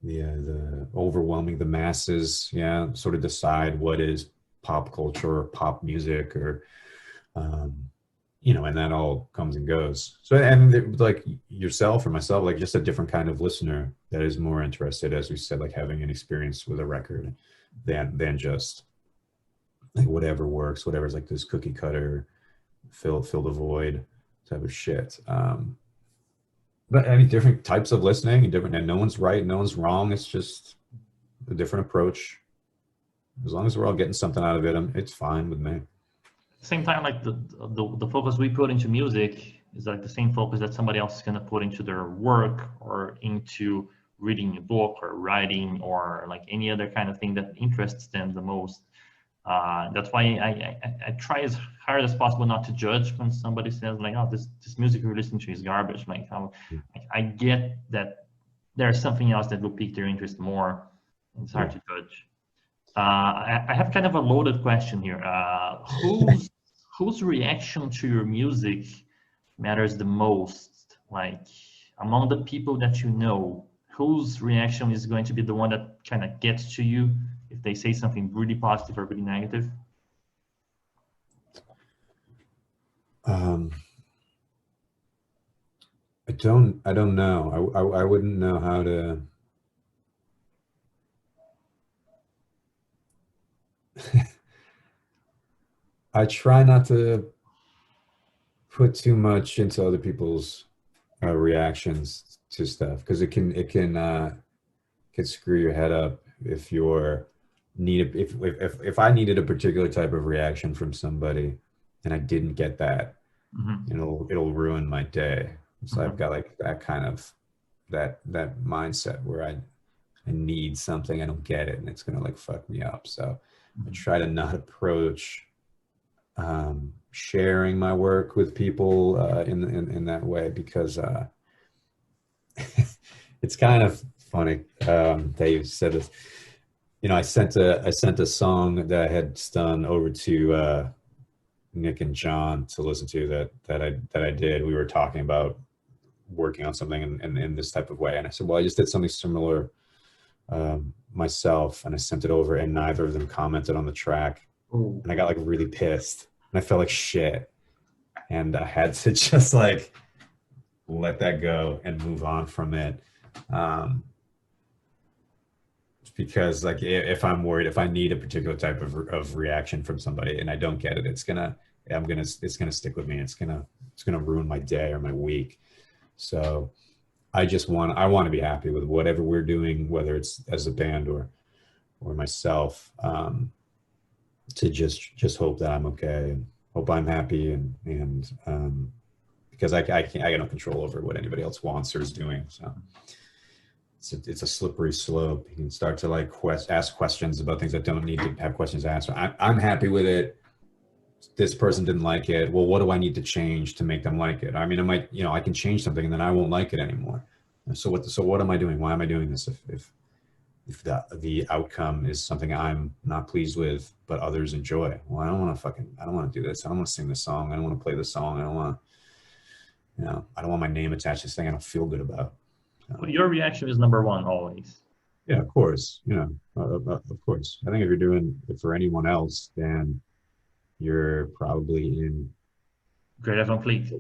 the overwhelming, the masses, sort of decide what is pop culture or pop music or and that all comes and goes. So, and like yourself or myself, like just a different kind of listener that is more interested, as we said, like having an experience with a record than just like whatever works, whatever's like this cookie cutter, fill the void type of shit. But I mean, different types of listening, and no one's right, no one's wrong. It's just a different approach. As long as we're all getting something out of it, it's fine with me. At the same time, like the focus we put into music is like the same focus that somebody else is going to put into their work or into reading a book or writing or like any other kind of thing that interests them the most. That's why I try as hard as possible not to judge when somebody says like, oh, this music you're listening to is garbage. Like, I get that there's something else that will pique their interest more. It's hard to judge. I have kind of a loaded question here. Whose reaction to your music matters the most? Like, among the people that you know, whose reaction is going to be the one that kind of gets to you if they say something really positive or really negative? I don't know. I wouldn't know how to. I try not to put too much into other people's reactions to stuff, because it can screw your head up if you're if I needed a particular type of reaction from somebody and I didn't get that, it'll ruin my day. So I've got like that kind of that mindset where I need something, I don't get it, and it's gonna like fuck me up. So I try to not approach sharing my work with people in that way, because it's kind of funny that you said this. You know, I sent a song that I had done over to Nick and John to listen to that I did. We were talking about working on something in this type of way, and I said, well, I just did something similar myself, and I sent it over, and neither of them commented on the track. Ooh. And I got like really pissed, and I felt like shit, and I had to just like let that go and move on from it. Because like if I'm worried, if I need a particular type of reaction from somebody and I don't get it, it's gonna stick with me. It's gonna ruin my day or my week. So I want to be happy with whatever we're doing, whether it's as a band or myself, to just hope that I'm okay and hope I'm happy, and because I got no control over what anybody else wants or is doing. So it's a slippery slope. You can start to like ask questions about things that don't need to have questions asked. I'm happy with it. This person didn't like it. Well, what do I need to change to make them like it? I mean, I can change something and then I won't like it anymore. So what am I doing? Why am I doing this if the outcome is something I'm not pleased with, but others enjoy? Well, I don't want to do this. I don't want to sing this song. I don't want to play this song. I don't want my name attached to this thing I don't feel good about. Well, your reaction is number one always. Yeah, of course. Of course. I think if you're doing it for anyone else, then you're probably in Greta Van Fleet.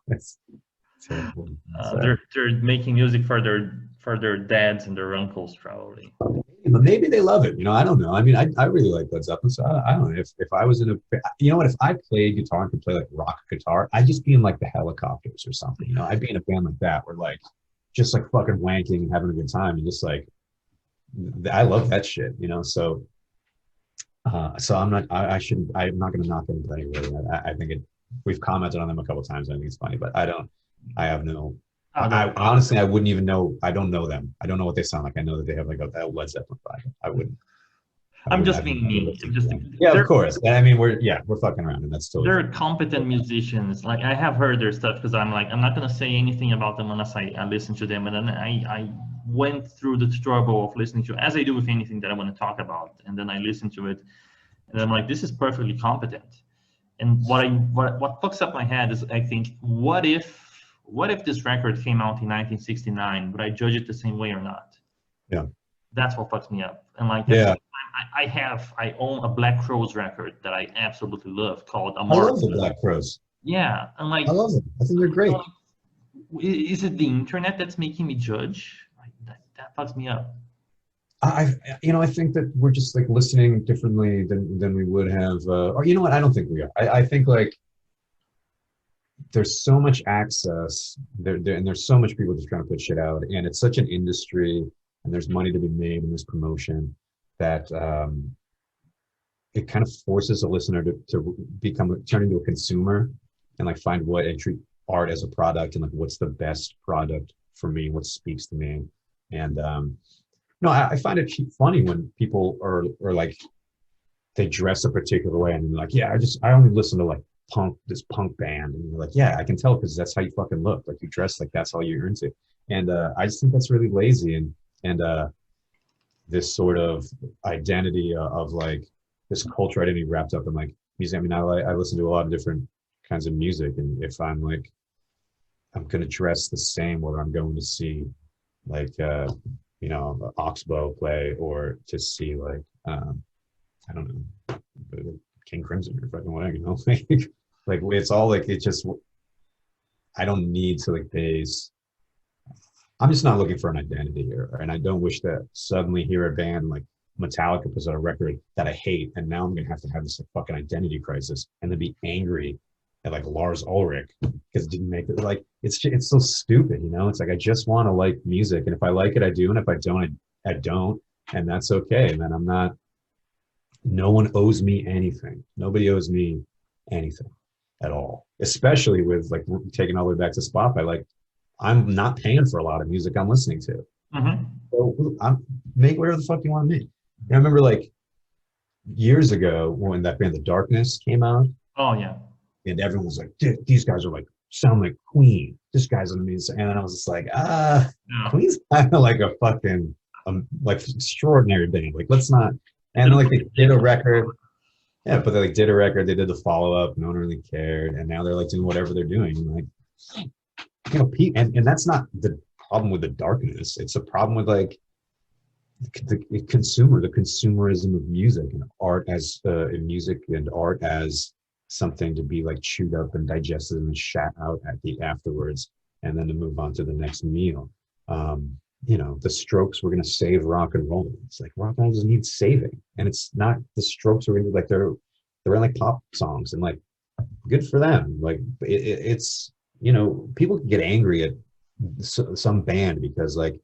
That's terrible. They're making music for their dads and their uncles, probably. But maybe they love it. I don't know. I mean, I really like Led Zeppelin, so I don't know if I was in if I played guitar and could play like rock guitar, I'd just be in like the Helicopters or something. I'd be in a band like that where like just like fucking wanking and having a good time, and just like I love that shit. So I'm not going to knock anybody really. I think we've commented on them a couple of times. I think it's funny, but I honestly, I wouldn't even know. I don't know them. I don't know what they sound like. I know that they have like a Led Zeppelin vibe. I'm just being mean. Yeah, of course. I mean, we're fucking around, and that's totally. They're competent musicians. Like, I have heard their stuff because I'm not gonna say anything about them unless I listen to them. And then I went through the trouble of listening to, as I do with anything that I want to talk about, and then I listen to it, and I'm like, this is perfectly competent. And what fucks up my head is, I think, what if this record came out in 1969? Would I judge it the same way or not? Yeah. That's what fucks me up. And like, I own a Black Crowes record that I absolutely love called I love the Black Crowes. Yeah. And like, I love them. I think they're great. Is it the internet that's making me judge? Like, that fucks me up. I think that we're just like listening differently than we would have, or you know what? I don't think we are. I think like there's so much access there, and there's so much people just trying to put shit out, and it's such an industry, and there's money to be made in this promotion that it kind of forces a listener to turn into a consumer and like find what and treat art as a product, and like what's the best product for me, what speaks to me, and No, I find it funny when people are like, they dress a particular way and they're like, yeah, I only listen to like this punk band. And you're like, yeah, I can tell because that's how you fucking look. Like you dress like that's all you're into. And I just think that's really lazy and this sort of identity of like this culture identity wrapped up in like music. I mean, I listen to a lot of different kinds of music, and if I'm like, I'm gonna dress the same whether I'm going to see like Oxbow play or to see like I don't know, King Crimson or fucking whatever, like it's all like it just I don't need to like base. I'm just not looking for an identity here, and I don't wish that suddenly hear a band like Metallica puts out a record that I hate, and now I'm gonna have to have this like, fucking identity crisis, and then be angry at like Lars Ulrich because it didn't make it. Like it's so stupid, It's like I just want to like music, and if I like it, I do, and if I don't, I don't, and that's okay. And then I'm not. No one owes me anything. Nobody owes me anything at all. Especially with like taking all the way back to Spotify. Like I'm not paying for a lot of music I'm listening to. Mm-hmm. So make whatever the fuck you want to make. I remember like years ago when that band The Darkness came out. Oh yeah. And everyone was like, dude, these guys are like sound like Queen. This guy's amazing. And then I was just like, yeah. Queen's kind of like a fucking like extraordinary band. Like let's not. And like they did a record. Yeah, but they like did a record, they did the follow-up, no one really cared, and now they're like doing whatever they're doing. Like, and that's not the problem with The Darkness. It's a problem with like the consumerism of music and art as in music and art as something to be like chewed up and digested and shat out at the afterwards, and then to move on to the next meal. The Strokes were going to save rock and roll. It's like rock and roll doesn't need saving, and it's not. The Strokes are into like they're in like pop songs, and like good for them. Like it's people can get angry at some band because like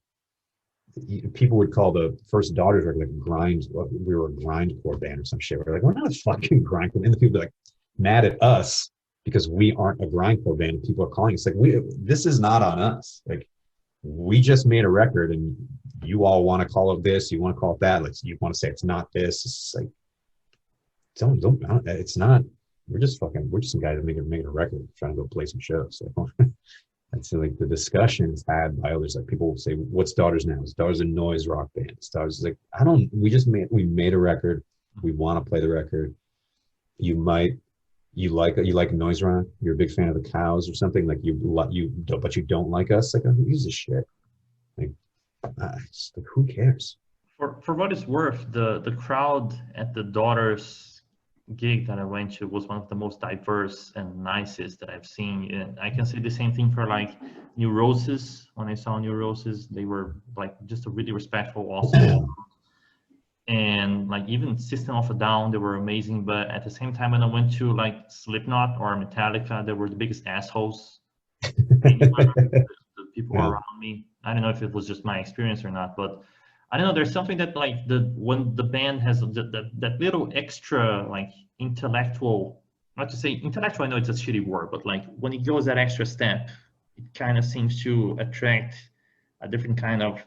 people would call the First Daughters like grind. We were a grindcore band or some shit. We're like, we're not a fucking grindcore. And the people are like mad at us because we aren't a grindcore band. People are calling us like, this is not on us. Like we just made a record, and you all want to call it this, you want to call it that. Like you want to say it's not this. It's like don't. It's not. We're just some guys that making a record, trying to go play some shows. So and so like the discussion is had by others. Like people will say, "What's Daughters now? Is Daughters a noise rock band?" It's Daughters is like we made a record. We want to play the record. You like noise rock. You're a big fan of the Cows or something. Like but you don't like us. Like who gives a shit? Like, like who cares? For what it's worth, the crowd at the Daughters gig that I went to was one of the most diverse and nicest that I've seen. And I can say the same thing for like New Roses. When I saw New Roses, they were like just a really respectful, awesome. And like even System of a Down, they were amazing. But at the same time, when I went to like Slipknot or Metallica, they were the biggest assholes. The people around me. I don't know if it was just my experience or not, but I don't know. There's something that like when the band has that little extra like intellectual, not to say intellectual, I know it's a shitty word, but like when it goes that extra step, it kind of seems to attract a different kind of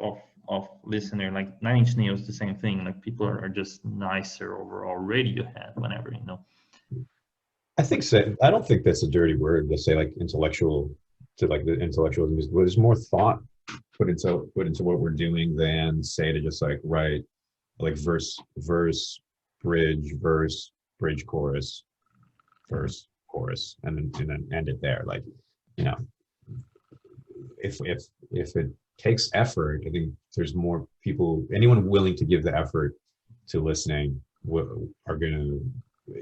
listener. Like Nine Inch Nails, the same thing. Like people are just nicer overall. Radiohead, whenever. I think so. I don't think that's a dirty word to say like intellectual to like the intellectual music. There's more thought put into what we're doing than say to just like write like verse, bridge, chorus, verse, chorus, and then end it there. Like, if it takes effort, I think there's more people, anyone willing to give the effort to listening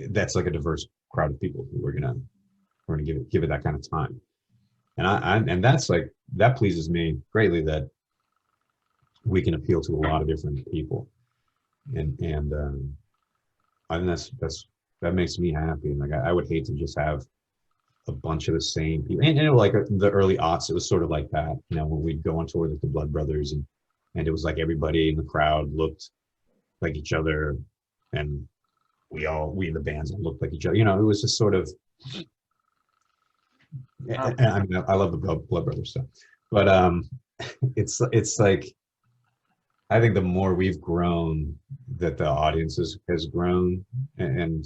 that's like a diverse crowd of people who we're gonna give it that kind of time. And that's like, that pleases me greatly that we can appeal to a lot of different people. And I think that makes me happy. And like, I would hate to just have a bunch of the same people. And like the early aughts, it was sort of like that, when we'd go on tour with the Blood Brothers and it was like everybody in the crowd looked like each other, and we in the bands looked like each other. It was just sort of, I mean, I love the Blood Brothers stuff, but it's like I think the more we've grown, that the audience has grown, and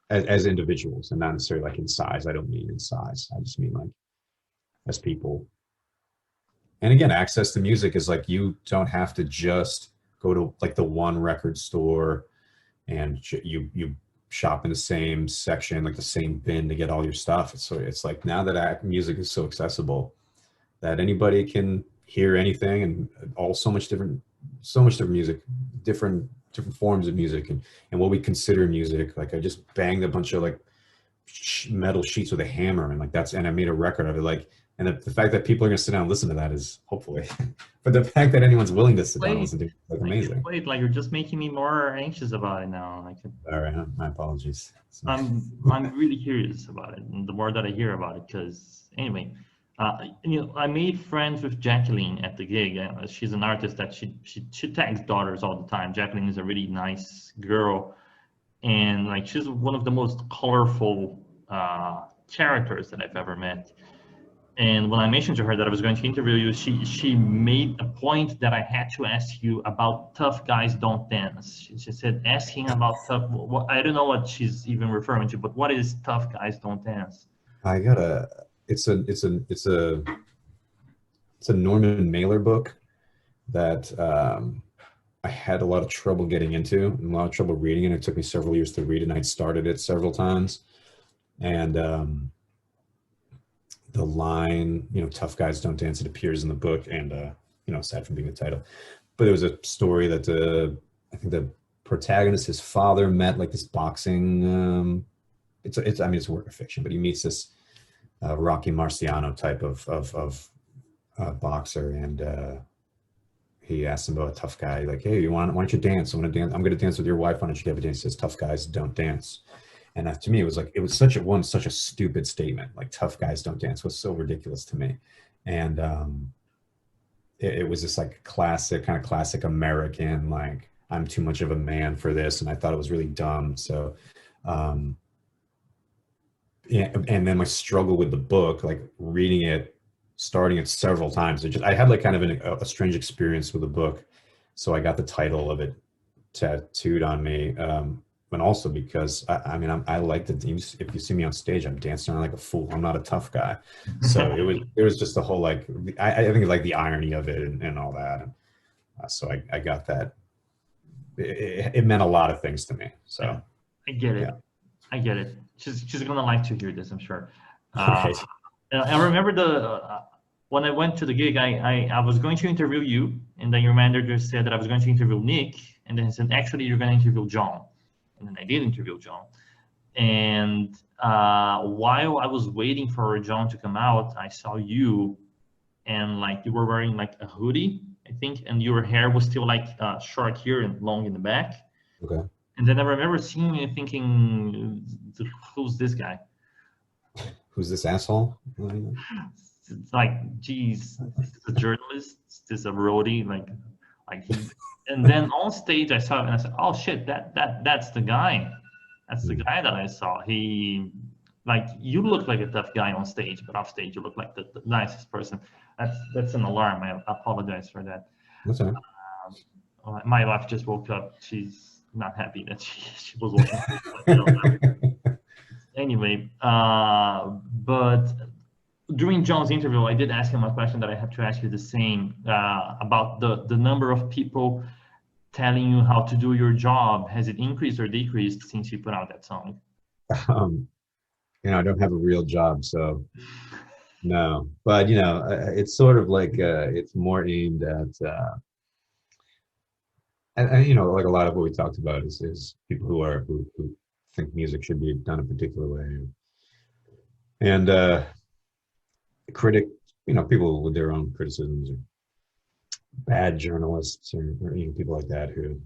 as individuals, and not necessarily like in size. I don't mean in size. I just mean like as people. And again, access to music is like you don't have to just go to like the one record store and you shop in the same section, like the same bin to get all your stuff. So it's like now that music is so accessible that anybody can hear anything and all so much different music, different forms of music and what we consider music. Like I just banged a bunch of like metal sheets with a hammer and like and I made a record of it. Like, and the fact that people are going to sit down and listen to that is hopefully, but the fact that anyone's willing to sit down and listen to it is like amazing. Wait, like you're just making me more anxious about it now. Like, all right, my apologies. I'm really curious about it, and the more that I hear about it, because anyway, you know, I made friends with Jacqueline at the gig. She's an artist that she tags daughters all the time. Jacqueline is a really nice girl, and like she's one of the most colorful characters that I've ever met. And when I mentioned to her that I was going to interview you, she made a point that I had to ask you about Tough Guys Don't Dance. She said, asking about tough, I don't know what she's even referring to, but what is Tough Guys Don't Dance? I gotta, it's a Norman Mailer book that I had a lot of trouble getting into and a lot of trouble reading it. It took me several years to read it, and I'd started it several times. And the line, you know, tough guys don't dance, it appears in the book, and you know, aside from being the title, but there was a story that I think the protagonist, his father, met like this boxing. It's I mean, it's a work of fiction, but he meets this Rocky Marciano type of boxer, and he asks him about a tough guy, like, hey, why don't you dance? I'm gonna dance with your wife. Why don't you have a dance? He says, tough guys don't dance. And to me, it was such a stupid statement. Like tough guys don't dance was so ridiculous to me. And it was just like kind of classic American, like I'm too much of a man for this. And I thought it was really dumb. So, yeah, and then my struggle with the book, like reading it, starting it several times. I had like kind of a strange experience with the book. So I got the title of it tattooed on me. And also because I mean, I like if you see me on stage, I'm dancing around like a fool. I'm not a tough guy. So it was just the whole, like, I think like the irony of it and all that. And so I got that. It meant a lot of things to me. So yeah, I get it. Yeah. I get it. She's going to like to hear this, I'm sure. I remember when I went to the gig, I was going to interview you, and then your manager said that I was going to interview Nick, and then he said, actually, you're going to interview John. And then I did interview John. And while I was waiting for John to come out, I saw you, and like you were wearing like a hoodie, I think, and your hair was still like short here and long in the back. Okay. And then I remember seeing you thinking, who's this guy? Who's this asshole? It's like, geez, this is a journalist, this is a roadie, like he. And then on stage, I saw it and I said, "Oh shit, that's the guy. That's the guy that I saw." He, like, you look like a tough guy on stage, but off stage you look like the nicest person. That's an alarm. I apologize for that. That's all right. My wife just woke up. She's not happy that she was walking. Anyway, but during John's interview, I did ask him a question that I have to ask you the same about the number of people telling you how to do your job. Has it increased or decreased since you put out that song? You know, I don't have a real job, so no. But you know, it's sort of like it's more aimed at, and you know, like a lot of what we talked about is people who think music should be done a particular way, and critic, you know, people with their own criticisms, or bad journalists, or you know, people like that who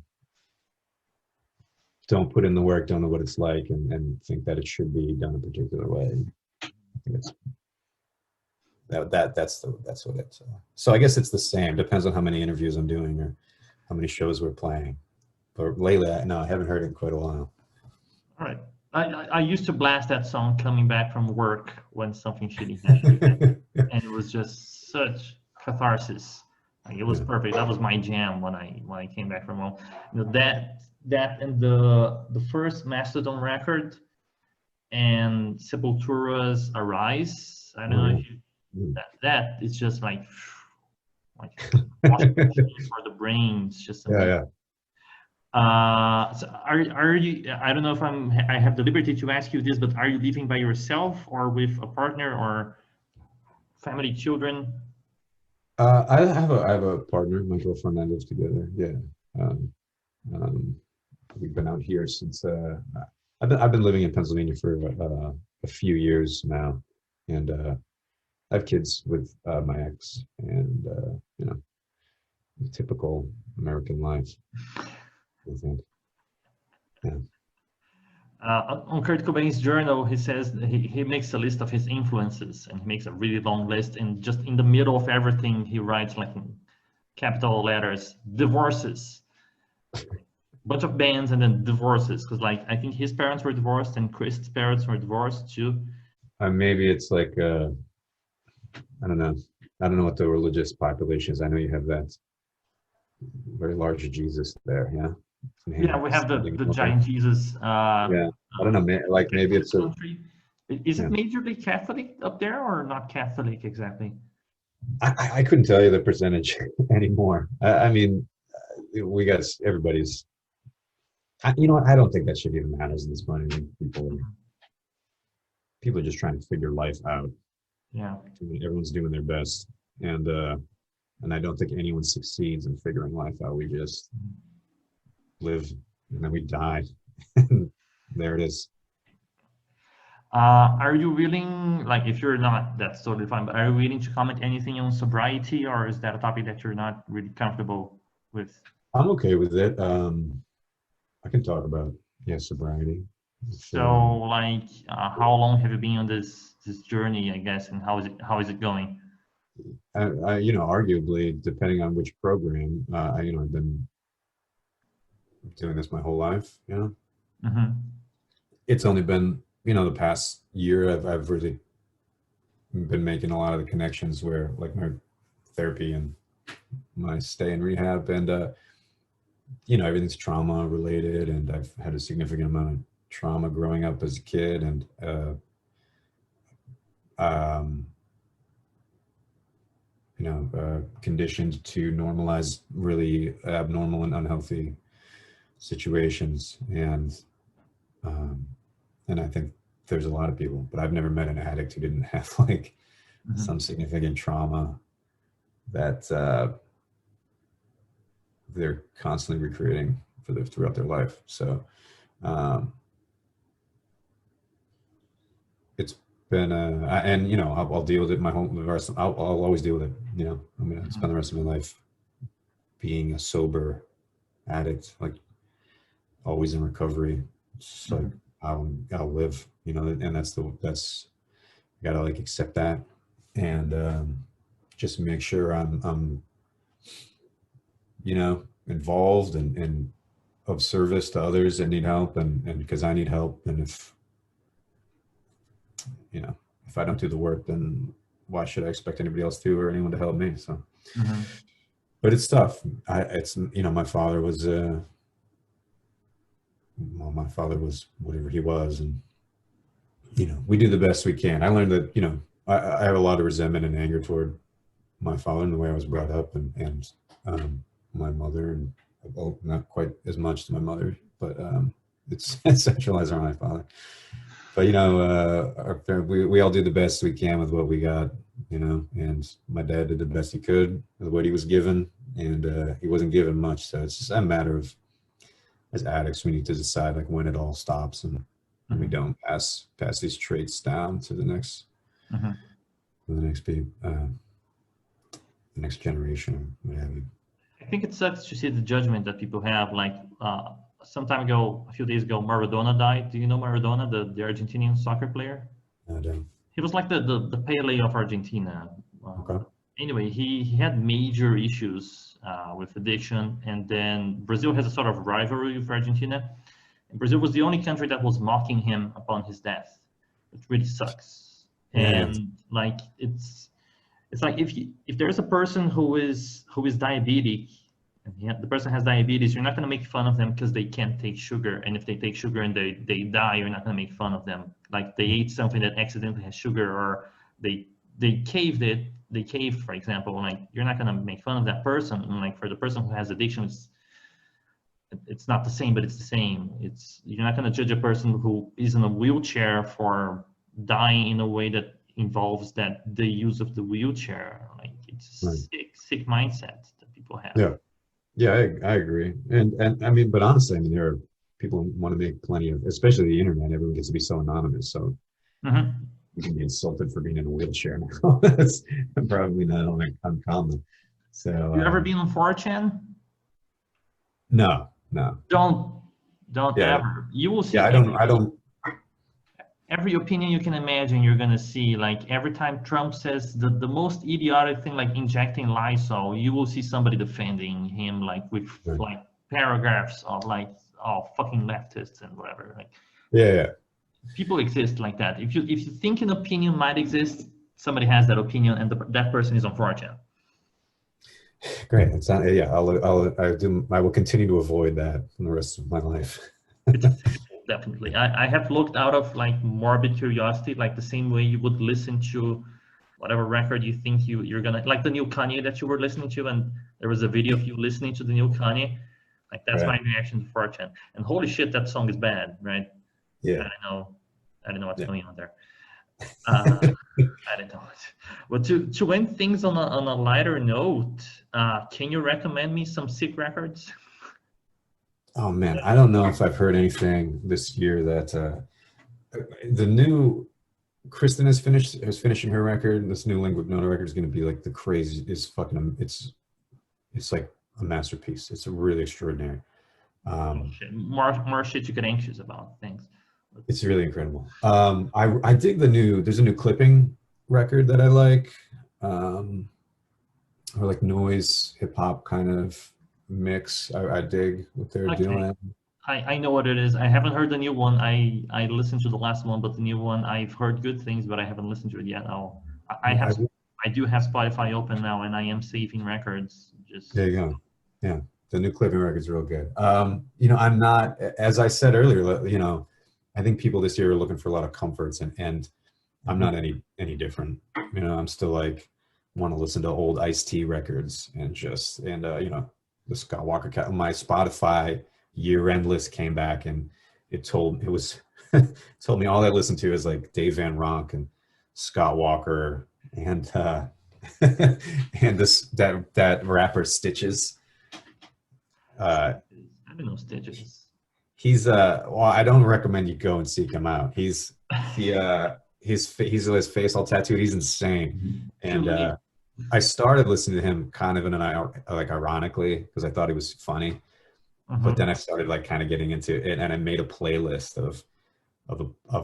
don't put in the work, don't know what it's like, and think that it should be done a particular way. I think it's that's what it's. So I guess it's the same. Depends on how many interviews I'm doing or how many shows we're playing. But lately, I haven't heard it in quite a while. All right. I used to blast that song coming back from work when something shitty happened, and it was just such catharsis Like, it was Yeah. perfect. That was my jam when I came back from Rome. You know, that and the first Mastodon record and Sepultura's Arise. I don't Oh know yeah. if you, Mm. that is just like washing machine for the brain. It's just Yeah, amazing. yeah. So are you? I don't know if I have the liberty to ask you this, but are you living by yourself or with a partner or family, children? I have a partner, my girlfriend and I live together. Yeah. Um, um, we've been out here since I've been living in Pennsylvania for a few years now, and I have kids with my ex, and you know, typical American life, I think. Yeah. On Kurt Cobain's journal, he says he makes a list of his influences, and he makes a really long list. And just in the middle of everything, he writes like in capital letters, divorces, bunch of bands, and then divorces. Because like I think his parents were divorced, and Chris's parents were divorced too. Maybe it's like I don't know. I don't know what the religious population is. I know you have that very large Jesus there. Yeah. Yeah, And we have standing the over. giant Jesus. Yeah. I don't know. Like maybe Catholic it's a country. Is it yeah. majorly Catholic up there or not Catholic exactly? I couldn't tell you the percentage anymore. I mean, we got everybody's. You know what? I don't think that shit even matters in this point. I mean, people are just trying to figure life out. Yeah. I mean, everyone's doing their best, and I don't think anyone succeeds in figuring life out. We just live and then we die. There it is. Are you willing, like, if you're not, that's totally fine, but are you willing to comment anything on sobriety, or is that a topic that you're not really comfortable with? I'm okay with it. I can talk about sobriety. So, like, how long have you been on this journey, I guess, and how is it going? Arguably, depending on which program, I've been doing this my whole life. Mm-hmm. It's only been the past year I've really been making a lot of the connections where like my therapy and my stay in rehab and everything's trauma related, and I've had a significant amount of trauma growing up as a kid, and um, conditioned to normalize really abnormal and unhealthy situations, um, and I think there's a lot of people, but I've never met an addict who didn't have like Mm-hmm. some significant trauma that they're constantly recreating throughout their life. So it's been and I'll deal with it the rest. I'll always deal with it. I'm gonna spend the rest of my life being a sober addict, like always in recovery. It's like I'll live, and that's I gotta like accept that, and just make sure I'm involved and of service to others that need help, and because I need help, and if I don't do the work, then why should I expect anybody else to, or anyone to help me? So, but it's tough. My father was my father was whatever he was, and we do the best we can. I learned that I have a lot of resentment and anger toward my father and the way I was brought up, and my mother, and well, not quite as much to my mother, but it's centralized around my father. But we all do the best we can with what we got, and my dad did the best he could with what he was given, and he wasn't given much. So it's just a matter of, as addicts, we need to decide like when it all stops, and we don't pass these traits down to the next the next generation, or what have you. I think it sucks to see the judgment that people have. Like some time ago, a few days ago, Maradona died. Do you know Maradona, the Argentinian soccer player? I don't. He was like the Pele of Argentina. Okay. Anyway, he had major issues with addiction, and then Brazil has a sort of rivalry with Argentina. And Brazil was the only country that was mocking him upon his death, which really sucks. Yeah. And like it's It's like if there's a person who is diabetic, and the person has diabetes, you're not going to make fun of them because they can't take sugar. And if they take sugar and they die, you're not going to make fun of them. Like they ate something that accidentally has sugar, or they caved it. They caved, for example. Like you're not going to make fun of that person. And like for the person who has addiction, it's not the same, but it's the same. You're not going to judge a person who is in a wheelchair for dying in a way that involves the use of the wheelchair. Like it's sick mindset that people have. Yeah. Yeah, I agree. And I mean, but honestly, I mean, there are people who want to make plenty of, especially the internet, everyone gets to be so anonymous. So you can be insulted for being in a wheelchair now. That's probably not uncommon. So you ever been on 4chan? No. Don't ever. You will see. Yeah, I don't. Every opinion you can imagine, you're gonna see. Like every time Trump says the most idiotic thing, like injecting Lysol, you will see somebody defending him, like with like paragraphs of like, oh, fucking leftists and whatever. Like, yeah. People exist like that. If you think an opinion might exist, somebody has that opinion, and that person is on 4chan. Great. It's not, yeah. I will continue to avoid that for the rest of my life. Definitely. I have looked out of like morbid curiosity, like the same way you would listen to whatever record you think you're gonna, like the new Kanye that you were listening to, and there was a video of you listening to the new Kanye. Like that's my reaction to 4chan. And holy shit, that song is bad, right? Yeah. I don't know what's going on there. I don't know. But to end things on a lighter note, can you recommend me some sick records? Oh man, I don't know if I've heard anything this year that the new Kristen is finishing her record. This new Lingua Nona record is going to be like the crazy. It's like a masterpiece. It's really extraordinary. More shit you get anxious about. Thanks. It's really incredible. I dig there's a new clipping record that I like, or like noise hip hop kind of mix. I dig what they're doing. I know what it is. I haven't heard the new one. I listened to the last one, but the new one I've heard good things, but I haven't listened to it yet. I do have Spotify open now, and I am saving records. There you go. Yeah, the new clipping record's real good. I'm not, as I said earlier, I think people this year are looking for a lot of comforts, and I'm not any different. I'm still like want to listen to old Ice-T records and the Scott Walker cat. My Spotify year-end list came back, and it told me all I listened to is like Dave Van Ronk and Scott Walker and that rapper Stitches. I don't know Stitches. He's well, I don't recommend you go and seek him out. He's his face all tattooed. He's insane. And I started listening to him kind of ironically because I thought he was funny. But then I started like kind of getting into it, and I made a playlist of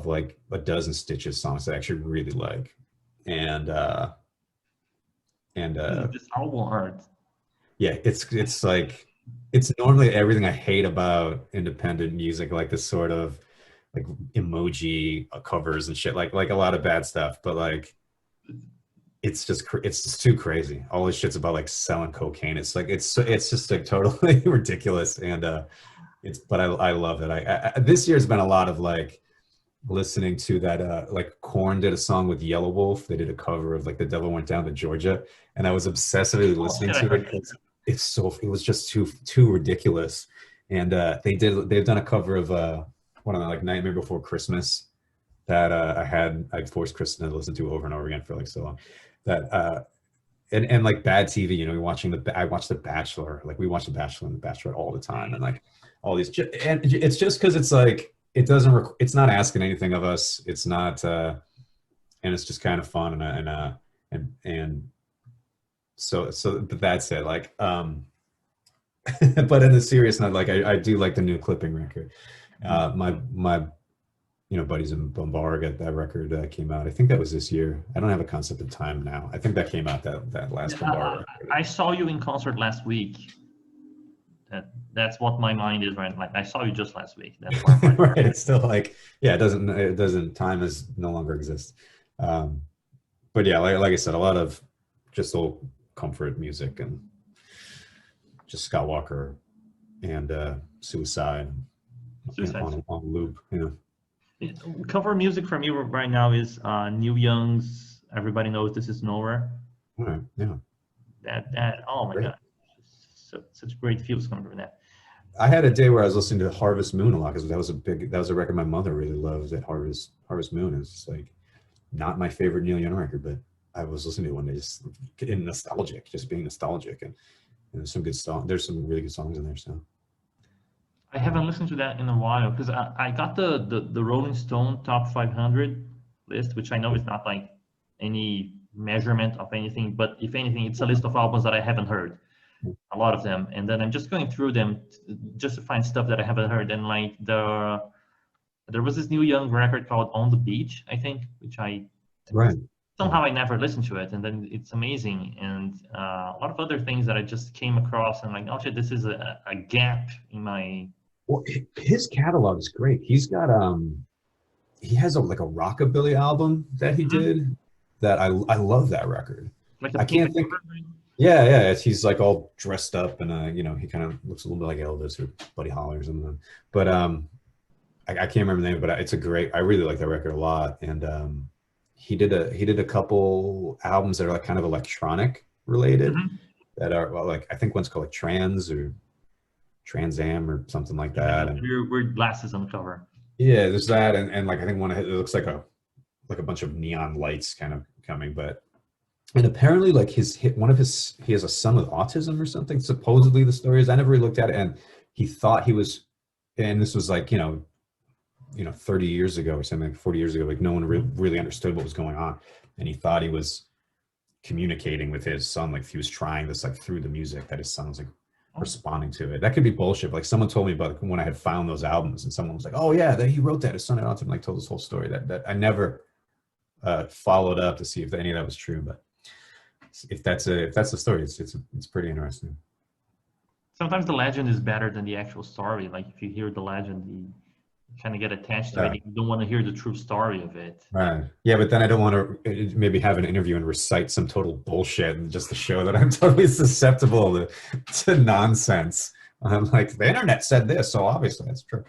like a dozen Stitches songs that I actually really like. And this album art. Yeah, it's like it's normally everything I hate about independent music, like this sort of like emoji covers and shit, like a lot of bad stuff. But like, it's just too crazy. All this shit's about like selling cocaine. It's like it's just like totally ridiculous. And but I love it. I this year's been a lot of like listening to that. Like Korn did a song with Yellow Wolf. They did a cover of like The Devil Went Down to Georgia, and I was obsessively listening to it. It was just too ridiculous. And they've done a cover of like Nightmare Before Christmas that I'd forced Kristen to listen to over and over again for like so long. That and like bad TV, I watch The Bachelor, like we watch The Bachelor and The Bachelor all the time, and like all these, and it's just because it's like it's not asking anything of us. It's not and it's just kind of fun, and so but that's it. Like but in a serious note, like I do like the new clipping record. My buddies in Bombard got that record that came out. I think that was this year. I don't have a concept of time now. I think that came out that last Bombard record. I saw you in concert last week. That's what my mind is, right? Like I saw you just last week. That's where right. It's still like, yeah, it doesn't time is no longer exists. But yeah, like I said, a lot of just old comfort music and just Scott Walker and Suicide on loop. Cover music from you right now is Neil Young's "Everybody Knows This Is Nowhere." All right, yeah. That oh my Great. God, such great feels coming from that. I had a day where I was listening to Harvest Moon a lot because that was a record my mother really loved. That Harvest Moon is just like not my favorite Neil Young record, but I was listening to it one day, just getting nostalgic, just being nostalgic, and there's some good song. There's some really good songs in there. So I haven't listened to that in a while because I got the Rolling Stone Top 500 list, which I know is not like any measurement of anything, but if anything, it's a list of albums that I haven't heard. A lot of them, and then I'm just going through them just to find stuff that I haven't heard. And like there was this Neil Young record called "On the Beach," I think, which somehow I never listened to it, and then it's amazing. And a lot of other things that I just came across and like, oh shit, this is a gap in my. Well, his catalog is great. He's got he has like a rockabilly album that he did that I love that record. Like I can't think. Yeah. He's like all dressed up and he kind of looks a little bit like Elvis or Buddy Holly or something. But I can't remember the name, but I really like that record a lot. And he did a couple albums that are like kind of electronic related that are like, I think one's called like Trans Am or something like that. And weird glasses on the cover. Yeah, there's that, and like I think it looks like a bunch of neon lights kind of coming, and apparently like he has a son with autism or something. Supposedly the story is, I never really looked at it, and he thought he was, and this was like 30 years ago or something, 40 years ago, like no one really understood what was going on, and he thought he was communicating with his son, like he was trying this like through the music, that his son was like responding to it. That could be bullshit. Like someone told me about when I had found those albums, and someone was like, "Oh yeah, he wrote that. His son had autism." Like told this whole story that I never followed up to see if any of that was true. But if that's the story, it's pretty interesting. Sometimes the legend is better than the actual story. Like if you hear the legend, you kind of get attached to it. You don't want to hear the true story of it. Right. Yeah, but then I don't want to maybe have an interview and recite some total bullshit just to show that I'm totally susceptible to nonsense. I'm like, the internet said this, so obviously that's true.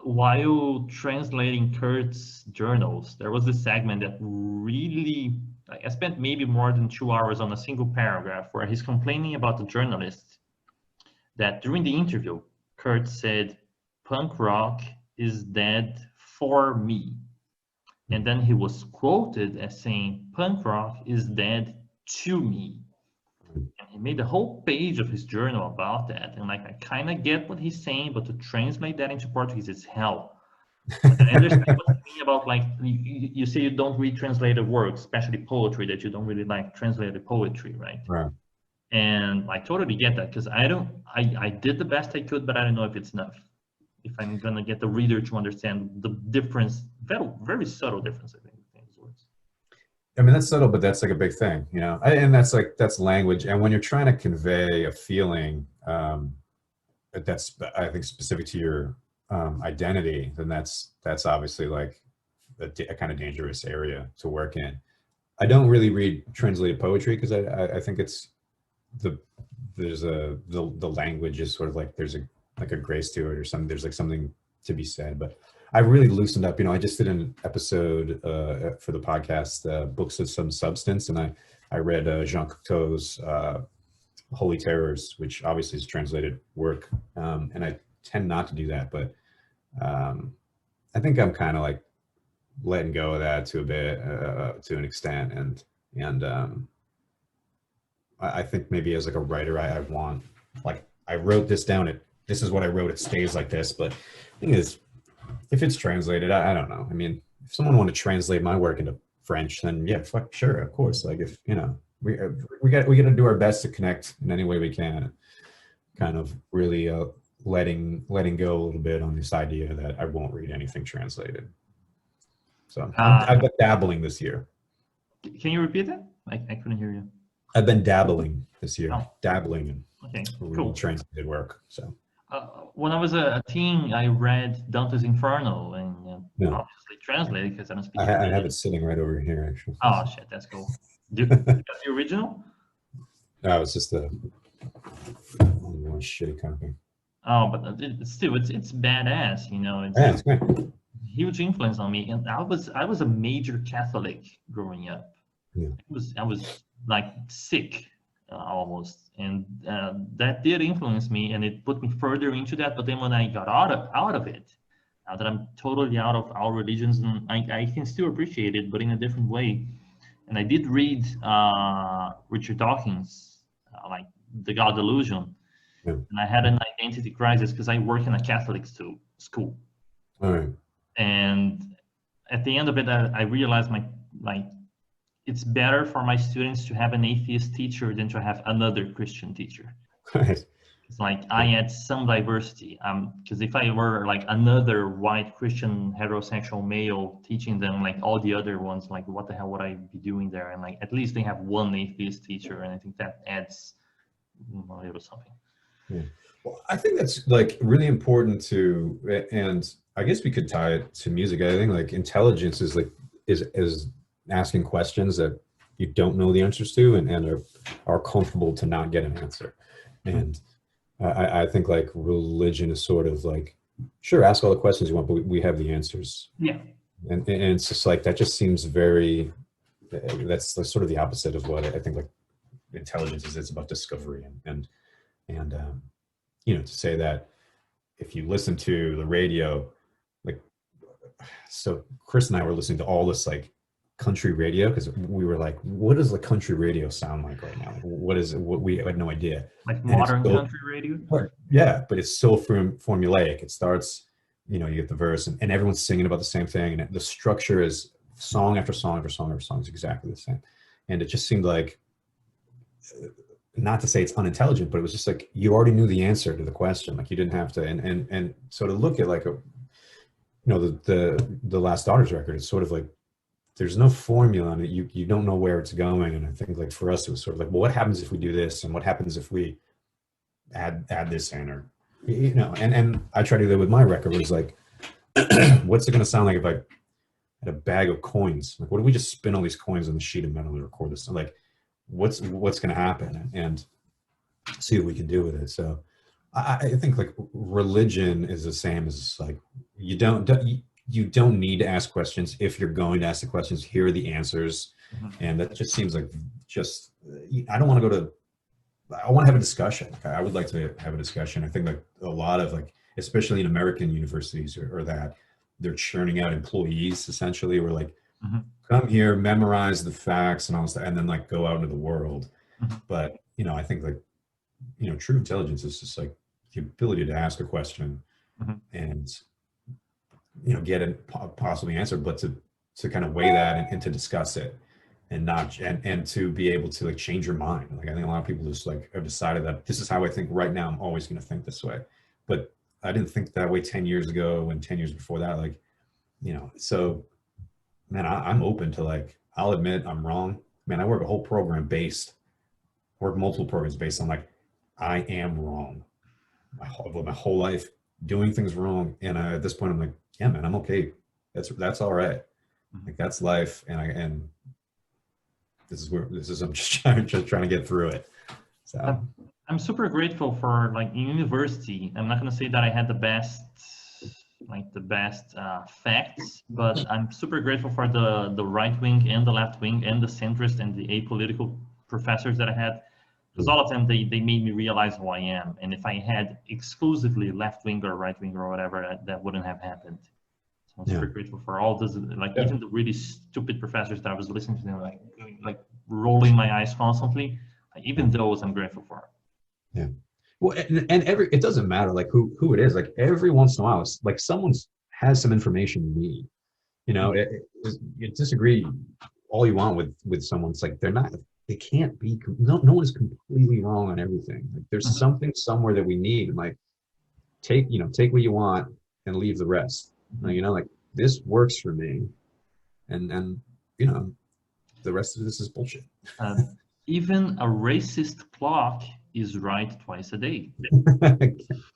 While translating Kurt's journals, there was this segment that really, I spent maybe more than 2 hours on a single paragraph where he's complaining about the journalist that during the interview, Kurt said, "Punk rock is dead for me." And then he was quoted as saying, "Punk rock is dead to me." And he made a whole page of his journal about that. And like, I kind of get what he's saying, but to translate that into Portuguese is hell. But I understand what you mean about like, you say you don't read translated works, especially poetry, that you don't really like translated poetry, right? Right. And I totally get that, because I did the best I could, but I don't know if it's enough. If I'm gonna get the reader to understand the difference, very, very subtle difference, I think, between these words. I mean, that's subtle, but that's like a big thing, and that's language. And when you're trying to convey a feeling that's, I think, specific to your identity, then that's obviously like a kind of dangerous area to work in. I don't really read translated poetry because I think it's the language is sort of like there's a grace to it or something. There's like something to be said, but I really loosened up. I just did an episode for the podcast, Books of Some Substance, and I read Jean Cocteau's Holy Terrors, which obviously is translated work, and I tend not to do that, but I think I'm kind of like letting go of that to a bit, to an extent, and I think maybe as like a writer, I want, like, I wrote this down. This is what I wrote. It stays like this, but the thing is, if it's translated, I don't know. I mean, if someone wanted to translate my work into French, then yeah, sure, of course. Like if we got to do our best to connect in any way we can. Kind of really letting go a little bit on this idea that I won't read anything translated. So I've been dabbling this year. Can you repeat that? I couldn't hear you. I've been dabbling this year, Oh. dabbling in Cool. translated work. So. When I was a teen, I read Dante's Inferno and obviously translated because I don't speak. I have it sitting right over here, actually. Oh shit, that's cool. The original? No, it's just a one shitty copy. Oh, but it's badass, you know. It's Yeah, it's great. huge influence on me. And I was a major Catholic growing up. Yeah. I was like sick almost, and that did influence me, and it put me further into that. But then when I got out of it, now that I'm totally out of all religions, and I can still appreciate it, but in a different way. And I did read Richard Dawkins, like The God Delusion, Yeah. and I had an identity crisis because I work in a Catholic school. All right. And at the end of it, I realized it's better for my students to have an atheist teacher than to have another Christian teacher. Right. It's like I add some diversity. Because if I were like another white Christian heterosexual male teaching them like all the other ones, like what the hell would I be doing there? And like at least they have one atheist teacher, and I think that adds a little something. Yeah. Well, I think that's like really important to, and I guess we could tie it to music. I think like intelligence is like is asking questions that you don't know the answers to, and are comfortable to not get an answer. And I think like religion is sort of like, sure, ask all the questions you want, but we have the answers. Yeah. And it's just like, that just seems very, that's sort of the opposite of what I think like intelligence is. It's about discovery and you know, to say that if you listen to the radio, like, so Chris and I were listening to all this like country radio, because we were like, what does the country radio sound like right now? What is it? What, we had no idea. Like modern country radio? Yeah, but it's so formulaic. It starts, you know, you get the verse and everyone's singing about the same thing, and the structure is song after song after song after song is exactly the same. And it just seemed like, not to say it's unintelligent, but it was just like you already knew the answer to the question. Like you didn't have to, and so to look at like a, you know, the Last Daughters record, it's sort of like there's no formula on it. You don't know where it's going. And I think like for us, it was sort of like, well, what happens if we do this, and what happens if we add this in, or you know, and I try to do that with my record. It was like, what's it going to sound like if I had a bag of coins? Like, what if we just spin all these coins on the sheet of metal and record this? Like, what's going to happen, and see what we can do with it. So I think like religion is the same as like, you don't need to ask questions. If you're going to ask the questions, here are the answers. And that just seems like, just, I don't want to go to, I want to have a discussion. I would like to have a discussion. I think like a lot of like, especially in American universities or that, they're churning out employees essentially. We're like, come here, memorize the facts and all that, and then like go out into the world. But, you know, I think like, you know, true intelligence is just like the ability to ask a question and, you know, get it possibly answered, but to kind of weigh that and to discuss it, and not, and to be able to like change your mind. Like I think a lot of people just like have decided that this is how I think right now. I'm always going to think this way, but I didn't think that way 10 years ago and 10 years before that. Like, you know, so man, I'm open to like, I'll admit I'm wrong. Man, I work multiple programs based on like, I am wrong my whole life, doing things wrong. And at this point I'm like, yeah, man, I'm okay. That's all right. Like that's life. And I'm just trying to get through it. So I'm super grateful for like in university. I'm not going to say that I had the best facts, but I'm super grateful for the right wing and the left wing and the centrist and the apolitical professors that I had, because all of them, they made me realize who I am. And if I had exclusively left wing or right wing or whatever, that wouldn't have happened. So I'm super grateful for all this, like even the really stupid professors that I was listening to them, like rolling my eyes constantly. Like, even those I'm grateful for. Yeah. Well, and it doesn't matter like who it is. Like every once in a while, it's like someone has some information you need. You know, you disagree all you want with someone. It's like they can't be. No one's completely wrong on everything. Like there's something somewhere that we need. And like take what you want and leave the rest. You know, like this works for me, and you know, the rest of this is bullshit. Even a racist clock is right twice a day.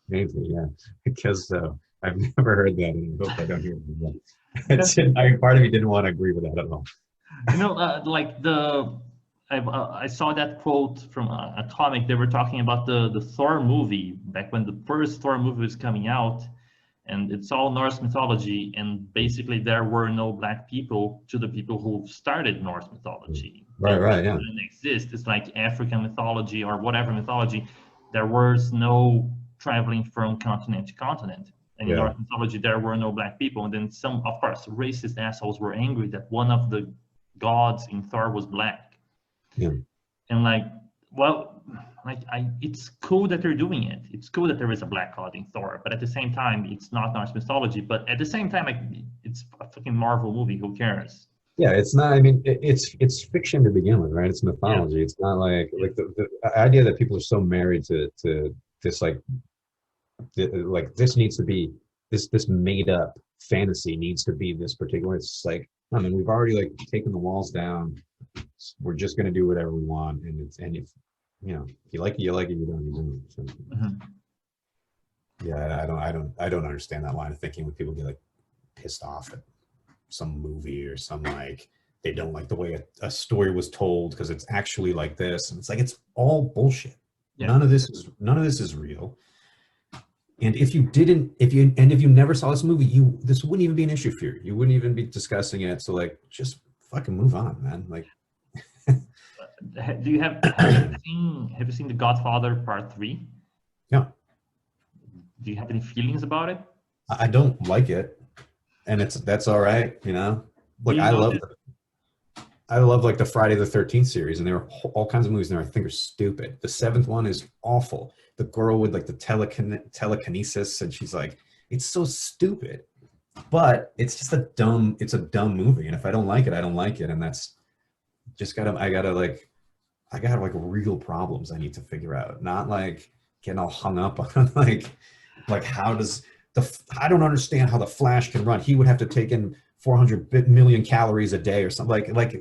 Maybe, yeah. Because I've never heard that, and I hope I don't hear it again. Part of me didn't want to agree with that at all. You know, like the I saw that quote from a comic. They were talking about the Thor movie back when the first Thor movie was coming out, and it's all Norse mythology, and basically there were no black people to the people who started Norse mythology. Right, right, yeah. Didn't exist. It's like African mythology or whatever mythology. There was no traveling from continent to continent. And in Norse mythology, there were no black people. And then some, of course, racist assholes were angry that one of the gods in Thor was black. Yeah. And like, well, like it's cool that they're doing it. It's cool that there is a black god in Thor, but at the same time, it's not Norse mythology. But at the same time, like, it's a fucking Marvel movie. Who cares? Yeah, it's not. I mean, it's fiction to begin with, right? It's mythology. Yeah. It's not like the idea that people are so married to this like this needs to be this made up fantasy needs to be this particular. It's like, I mean, we've already like taken the walls down. We're just going to do whatever we want, and if you know, if you like it, you like it. You don't, you don't. So, yeah, I don't understand that line of thinking when people get like pissed off at some movie or some like they don't like the way a story was told because it's actually like this, and it's like it's all bullshit. Yeah. None of this is real. And if you never saw this movie, this wouldn't even be an issue for you. You wouldn't even be discussing it. So like, just fucking move on, man. Like, have you seen The Godfather Part 3? Yeah. Do you have any feelings about it? I don't like it, and that's all right, you know. Like I love like the Friday the 13th series, and there are all kinds of movies in there I think are stupid. The 7th one is awful. The girl with like the telekinesis, and she's like, it's so stupid, but it's just a dumb movie. And if I don't like it, I don't like it, and that's just I gotta like real problems I need to figure out, not like getting all hung up on like how does I don't understand how the Flash can run. He would have to take in 400 million calories a day or something. Like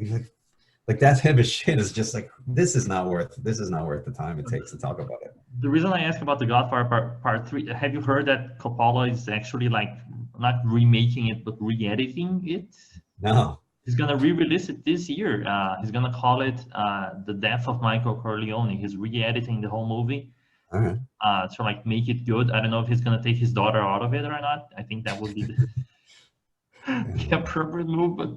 that type of shit is just like, this is not worth the time it takes to talk about it. The reason I ask about The Godfather Part 3, have you heard that Coppola is actually like not remaking it but re-editing it? No. He's gonna re-release it this year. He's gonna call it The Death of Michael Corleone. He's re-editing the whole movie. All right. To like make it good. I don't know if he's gonna take his daughter out of it or not. I think that would be the appropriate move, but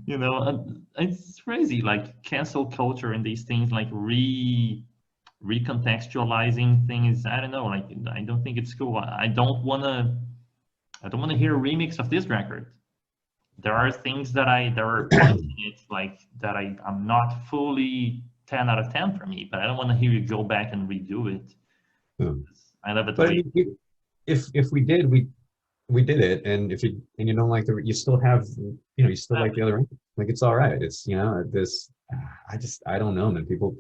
you know, it's crazy. Like cancel culture and these things, like recontextualizing things. I don't know. Like I don't think it's cool. I don't wanna hear a remix of this record. There are things there are points in it like that I'm not fully 10 out of 10 for me, but I don't want to hear you go back and redo it. I love it. But if we did, we did it, and if you don't like you still have, you still like the other end. Like it's all right. It's this. I don't know, man. People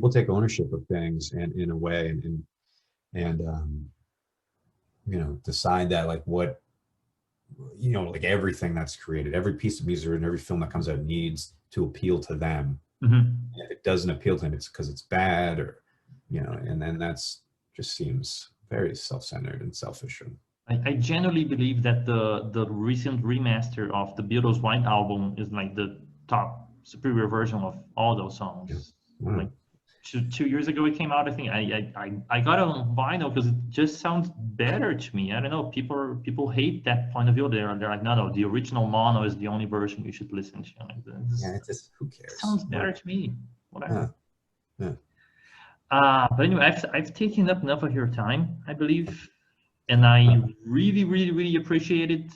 take ownership of things and in a way, and decide that like what. Like everything that's created, every piece of music and every film that comes out needs to appeal to them. And if it doesn't appeal to them, it's because it's bad, or and then that's just seems very self-centered and selfish. I genuinely believe that the recent remaster of the Beatles' White Album is like the top superior version of all those songs. Yeah. Wow. Like 2 years ago it came out. I think I got it on vinyl because it just sounds better to me. I don't know. People hate that point of view. They're like, no, the original mono is the only version you should listen to. Like, yeah, it's just, who cares? Sounds better to me. Whatever. Yeah. But anyway, I've taken up enough of your time, I believe, and I really, really, really appreciate it.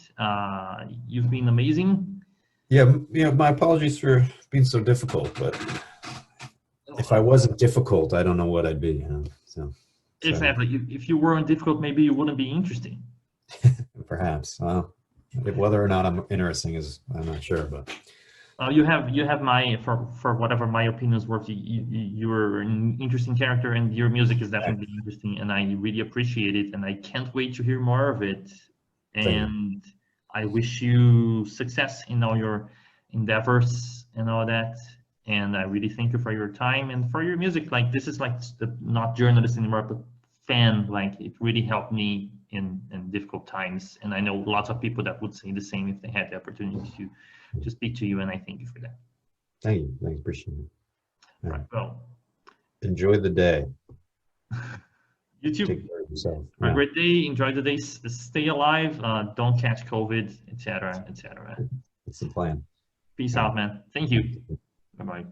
You've been amazing. Yeah. My apologies for being so difficult, but. If I wasn't difficult, I don't know what I'd be. So exactly. If you weren't difficult, maybe you wouldn't be interesting. Perhaps. Whether or not I'm interesting I'm not sure. But you have my for whatever my opinion is worth. You're an interesting character, and your music is definitely interesting, and I really appreciate it. And I can't wait to hear more of it. And I wish you success in all your endeavors and all that. And I really thank you for your time and for your music. Like this is like not journalist anymore, but fan. Like it really helped me in difficult times. And I know lots of people that would say the same if they had the opportunity to speak to you. And I thank you for that. Thank you. Thanks. Appreciate it. Right. Well, enjoy the day. You too. Take care of yourself. Have a great day. Enjoy the day. Stay alive. Don't catch COVID, etc., etc. It's the plan. Peace out, man. Thank you. Bye-bye.